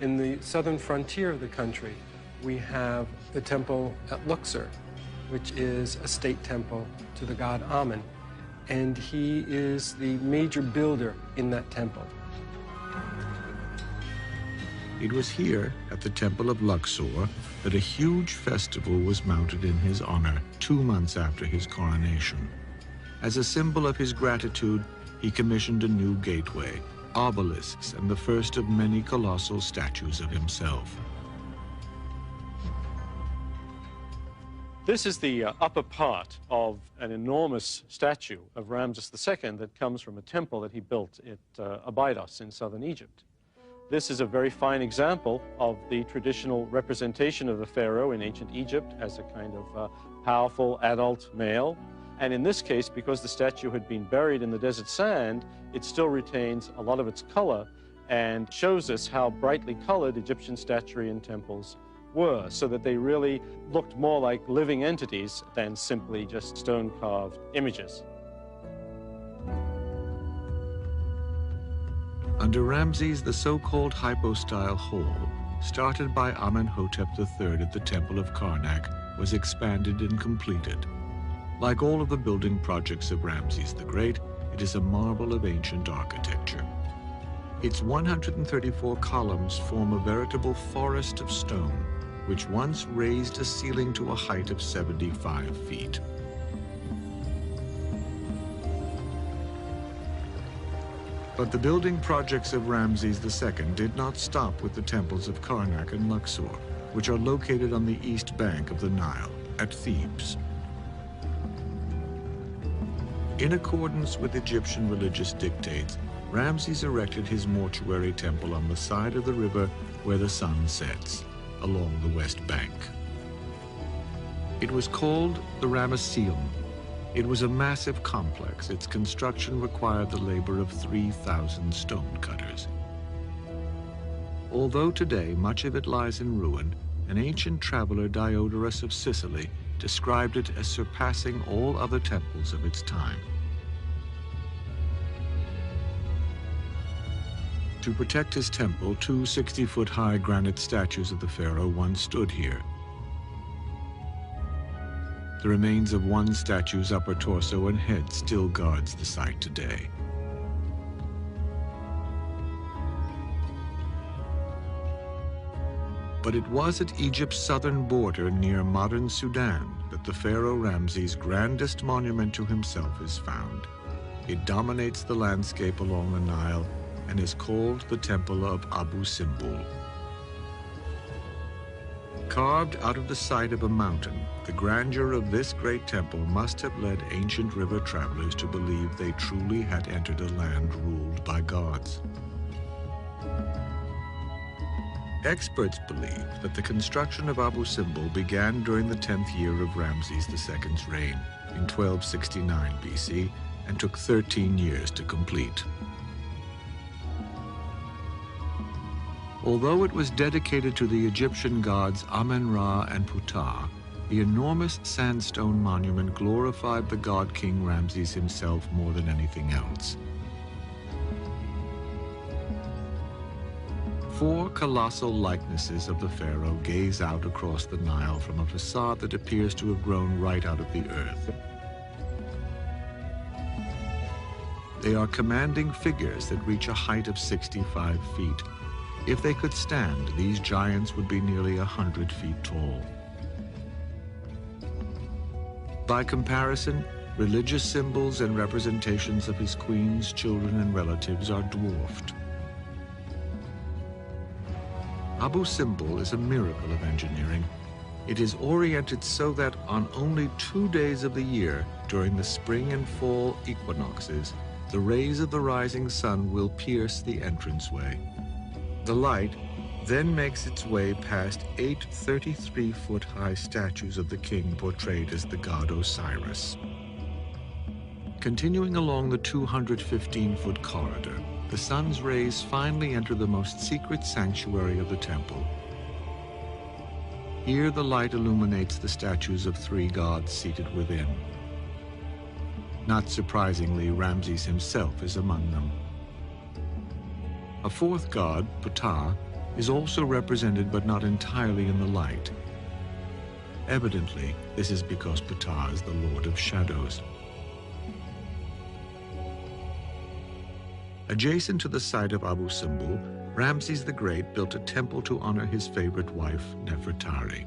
In the southern frontier of the country, we have the temple at Luxor, which is a state temple to the god Amun, and he is the major builder in that temple. It was here, at the Temple of Luxor, that a huge festival was mounted in his honor 2 months after his coronation. As a symbol of his gratitude, he commissioned a new gateway, obelisks, and the first of many colossal statues of himself. This is the upper part of an enormous statue of Ramses II that comes from a temple that he built at Abydos in southern Egypt. This is a very fine example of the traditional representation of the pharaoh in ancient Egypt as a kind of powerful adult male. And in this case, because the statue had been buried in the desert sand, it still retains a lot of its color and shows us how brightly colored Egyptian statuary and temples were, so that they really looked more like living entities than simply just stone-carved images. Under Ramses, the so-called hypostyle hall, started by Amenhotep III at the Temple of Karnak, was expanded and completed. Like all of the building projects of Ramses the Great, it is a marvel of ancient architecture. Its 134 columns form a veritable forest of stone, which once raised a ceiling to a height of 75 feet. But the building projects of Ramses II did not stop with the temples of Karnak and Luxor, which are located on the east bank of the Nile, at Thebes. In accordance with Egyptian religious dictates, Ramses erected his mortuary temple on the side of the river where the sun sets, along the west bank. It was called the Ramesseum. It was a massive complex. Its construction required the labor of 3,000 stonecutters. Although today much of it lies in ruin, an ancient traveler, Diodorus of Sicily, described it as surpassing all other temples of its time. To protect his temple, two 60-foot-high granite statues of the pharaoh once stood here. The remains of one statue's upper torso and head still guards the site today. But it was at Egypt's southern border near modern Sudan that the pharaoh Ramses' grandest monument to himself is found. It dominates the landscape along the Nile and is called the Temple of Abu Simbel. Carved out of the side of a mountain, the grandeur of this great temple must have led ancient river travelers to believe they truly had entered a land ruled by gods. Experts believe that the construction of Abu Simbel began during the 10th year of Ramses II's reign in 1269 BC and took 13 years to complete. Although it was dedicated to the Egyptian gods Amen-Ra and Ptah, the enormous sandstone monument glorified the god-king Ramses himself more than anything else. 4 colossal likenesses of the pharaoh gaze out across the Nile from a facade that appears to have grown right out of the earth. They are commanding figures that reach a height of 65 feet. If they could stand, these giants would be nearly 100 feet tall. By comparison, religious symbols and representations of his queens, children, and relatives are dwarfed. Abu Simbel is a miracle of engineering. It is oriented so that on only 2 days of the year, during the spring and fall equinoxes, the rays of the rising sun will pierce the entranceway. The light then makes its way past 8 33-foot-high statues of the king portrayed as the god Osiris. Continuing along the 215-foot corridor, the sun's rays finally enter the most secret sanctuary of the temple. Here the light illuminates the statues of 3 gods seated within. Not surprisingly, Ramses himself is among them. A 4th god, Ptah, is also represented but not entirely in the light. Evidently, this is because Ptah is the lord of shadows. Adjacent to the site of Abu Simbel, Ramses the Great built a temple to honor his favorite wife, Nefertari.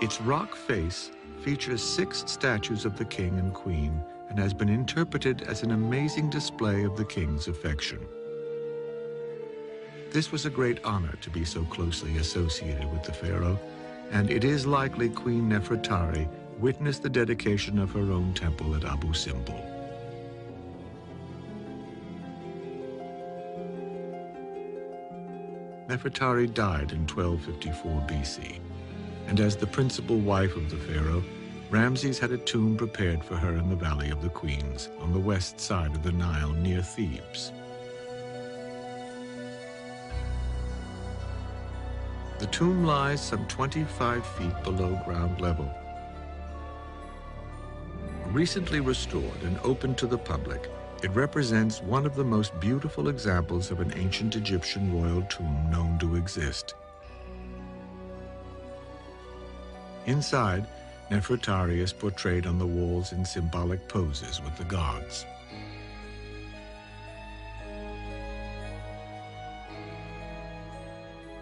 Its rock face features 6 statues of the king and queen and has been interpreted as an amazing display of the king's affection. This was a great honor to be so closely associated with the pharaoh, and it is likely Queen Nefertari witnessed the dedication of her own temple at Abu Simbel. Nefertari died in 1254 BC, and as the principal wife of the pharaoh, Ramses had a tomb prepared for her in the Valley of the Queens, on the west side of the Nile near Thebes. The tomb lies some 25 feet below ground level. Recently restored and open to the public, it represents one of the most beautiful examples of an ancient Egyptian royal tomb known to exist. Inside, Nefertari is portrayed on the walls in symbolic poses with the gods.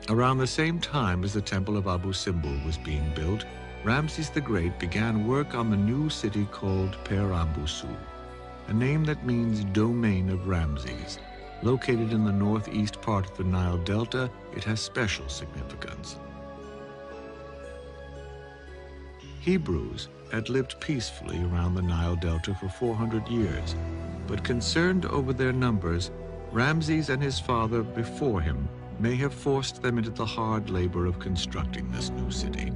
Around the same time as the Temple of Abu Simbel was being built, Ramses the Great began work on the new city called Per-Ambusu, a name that means domain of Ramses. Located in the northeast part of the Nile Delta, it has special significance. Hebrews had lived peacefully around the Nile Delta for 400 years, but concerned over their numbers, Ramses and his father before him may have forced them into the hard labor of constructing this new city.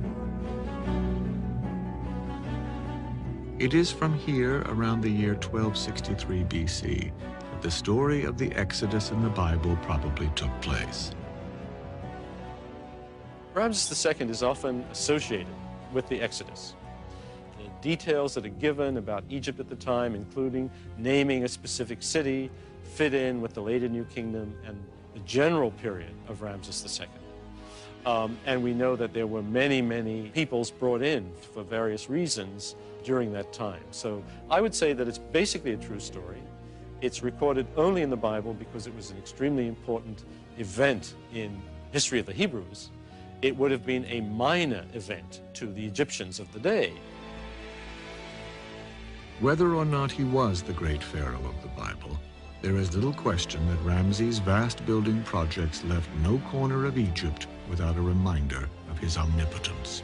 It is from here, around the year 1263 BC, that the story of the Exodus in the Bible probably took place. Ramses II is often associated with the Exodus. The details that are given about Egypt at the time, including naming a specific city, fit in with the later New Kingdom and the general period of Ramses II. And we know that there were many, many peoples brought in for various reasons during that time. So I would say that it's basically a true story. It's recorded only in the Bible because it was an extremely important event in history of the Hebrews. It would have been a minor event to the Egyptians of the day. Whether or not he was the great pharaoh of the Bible, there is little question that Ramses' vast building projects left no corner of Egypt without a reminder of his omnipotence.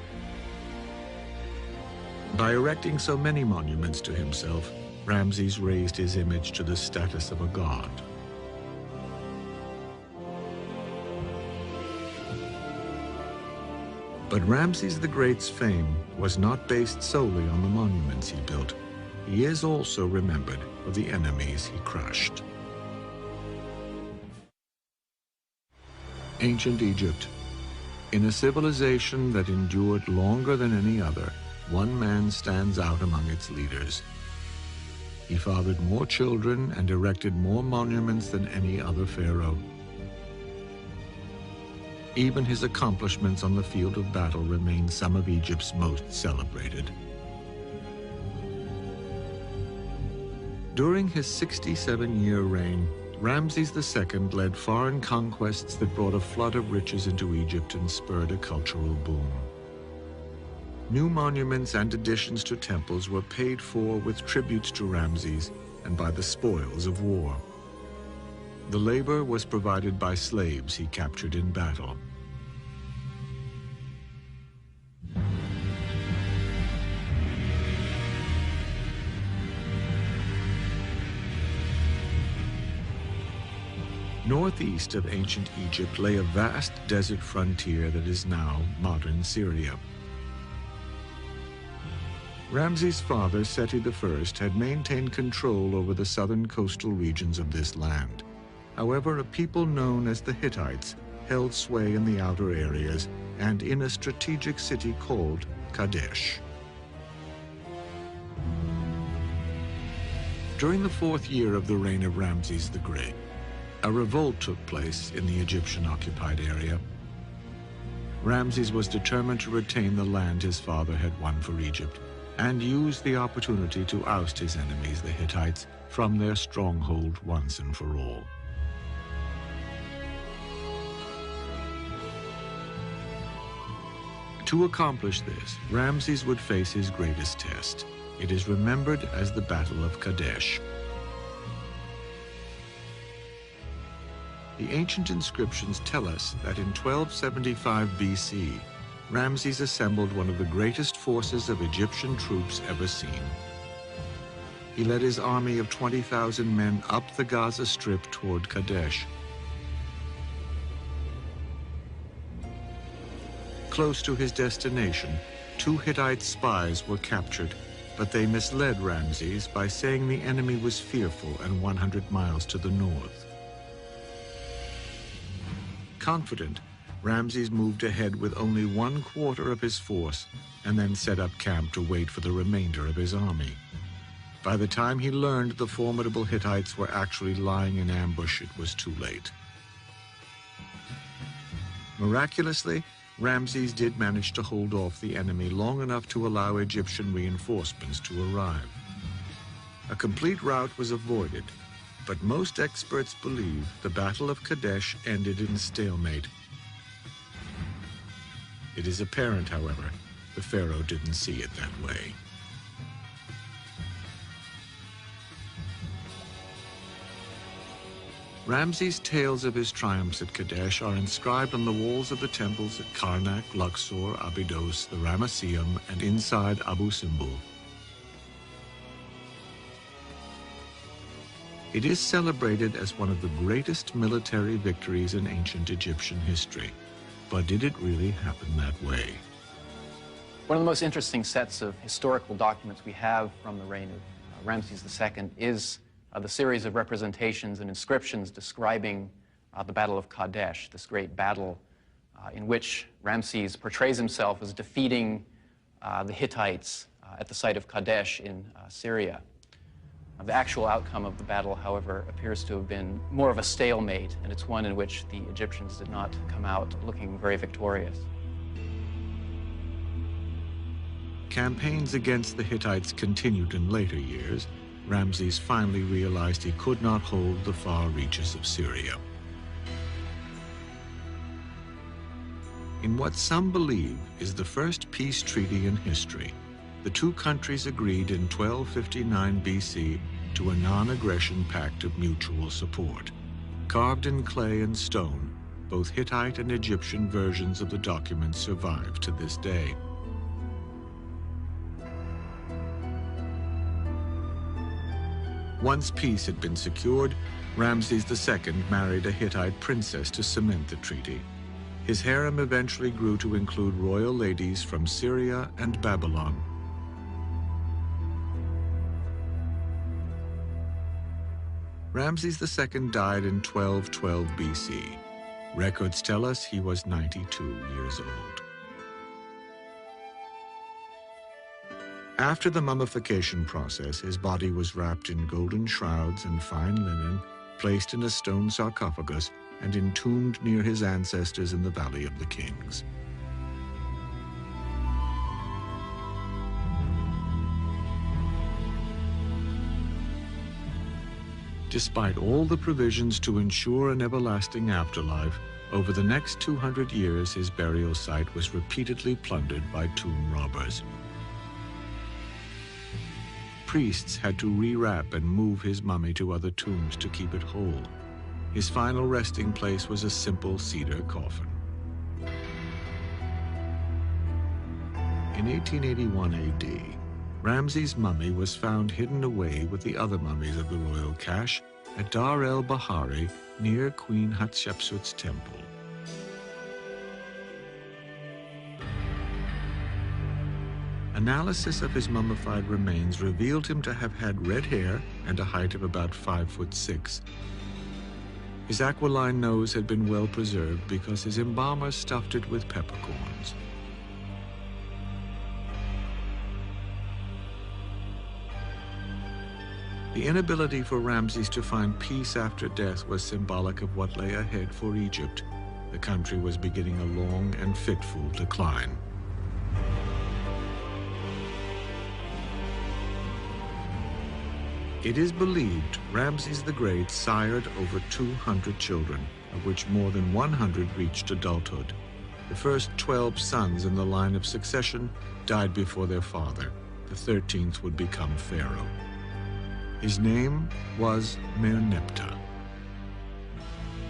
By erecting so many monuments to himself, Ramses raised his image to the status of a god. But Ramses the Great's fame was not based solely on the monuments he built. He is also remembered for the enemies he crushed. Ancient Egypt. In a civilization that endured longer than any other, one man stands out among its leaders. He fathered more children and erected more monuments than any other pharaoh. Even his accomplishments on the field of battle remain some of Egypt's most celebrated. During his 67-year reign, Ramses II led foreign conquests that brought a flood of riches into Egypt and spurred a cultural boom. New monuments and additions to temples were paid for with tributes to Ramses and by the spoils of war. The labor was provided by slaves he captured in battle. Northeast of ancient Egypt lay a vast desert frontier that is now modern Syria. Ramses' father, Seti I, had maintained control over the southern coastal regions of this land. However, a people known as the Hittites held sway in the outer areas and in a strategic city called Kadesh. During the 4th year of the reign of Ramses the Great, a revolt took place in the Egyptian-occupied area. Ramses was determined to retain the land his father had won for Egypt and use the opportunity to oust his enemies, the Hittites, from their stronghold once and for all. To accomplish this, Ramses would face his greatest test. It is remembered as the Battle of Kadesh. The ancient inscriptions tell us that in 1275 BC, Ramses assembled one of the greatest forces of Egyptian troops ever seen. He led his army of 20,000 men up the Gaza Strip toward Kadesh. Close to his destination, 2 Hittite spies were captured, but they misled Ramses by saying the enemy was fearful and 100 miles to the north. Confident, Ramses moved ahead with only 1/4 of his force and then set up camp to wait for the remainder of his army. By the time he learned the formidable Hittites were actually lying in ambush, it was too late. Miraculously, Ramses did manage to hold off the enemy long enough to allow Egyptian reinforcements to arrive. A complete rout was avoided, but most experts believe the Battle of Kadesh ended in stalemate. It is apparent, however, the pharaoh didn't see it that way. Ramses' tales of his triumphs at Kadesh are inscribed on the walls of the temples at Karnak, Luxor, Abydos, the Ramesseum, and inside Abu Simbel. It is celebrated as one of the greatest military victories in ancient Egyptian history. But did it really happen that way? One of the most interesting sets of historical documents we have from the reign of Ramses II is the series of representations and inscriptions describing the Battle of Kadesh, this great battle in which Ramses portrays himself as defeating the Hittites at the site of Kadesh in Syria. The actual outcome of the battle, however, appears to have been more of a stalemate, and it's one in which the Egyptians did not come out looking very victorious. Campaigns against the Hittites continued in later years. Ramses finally realized he could not hold the far reaches of Syria. In what some believe is the first peace treaty in history, the two countries agreed in 1259 BC to a non-aggression pact of mutual support. Carved in clay and stone, both Hittite and Egyptian versions of the document survive to this day. Once peace had been secured, Ramses II married a Hittite princess to cement the treaty. His harem eventually grew to include royal ladies from Syria and Babylon. Ramses II died in 1212 BC. Records tell us he was 92 years old. After the mummification process, his body was wrapped in golden shrouds and fine linen, placed in a stone sarcophagus, and entombed near his ancestors in the Valley of the Kings. Despite all the provisions to ensure an everlasting afterlife, over the next 200 years, his burial site was repeatedly plundered by tomb robbers. Priests had to rewrap and move his mummy to other tombs to keep it whole. His final resting place was a simple cedar coffin. In 1881 AD, Ramses' mummy was found hidden away with the other mummies of the royal cache at Dar el-Bahari near Queen Hatshepsut's temple. Analysis of his mummified remains revealed him to have had red hair and a height of about 5'6". His aquiline nose had been well preserved because his embalmer stuffed it with peppercorns. The inability for Ramses to find peace after death was symbolic of what lay ahead for Egypt. The country was beginning a long and fitful decline. It is believed Ramses the Great sired over 200 children, of which more than 100 reached adulthood. The first 12 sons in the line of succession died before their father. The 13th would become pharaoh. His name was Merneptah.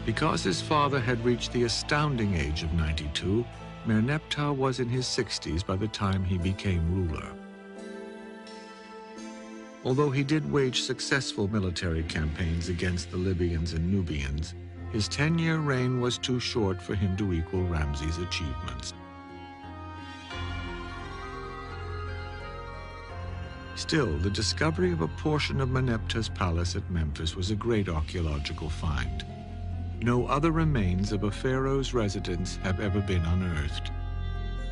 Because his father had reached the astounding age of 92, Merneptah was in his 60s by the time he became ruler. Although he did wage successful military campaigns against the Libyans and Nubians, his 10-year reign was too short for him to equal Ramses' achievements. Still, the discovery of a portion of Merneptah's palace at Memphis was a great archaeological find. No other remains of a pharaoh's residence have ever been unearthed.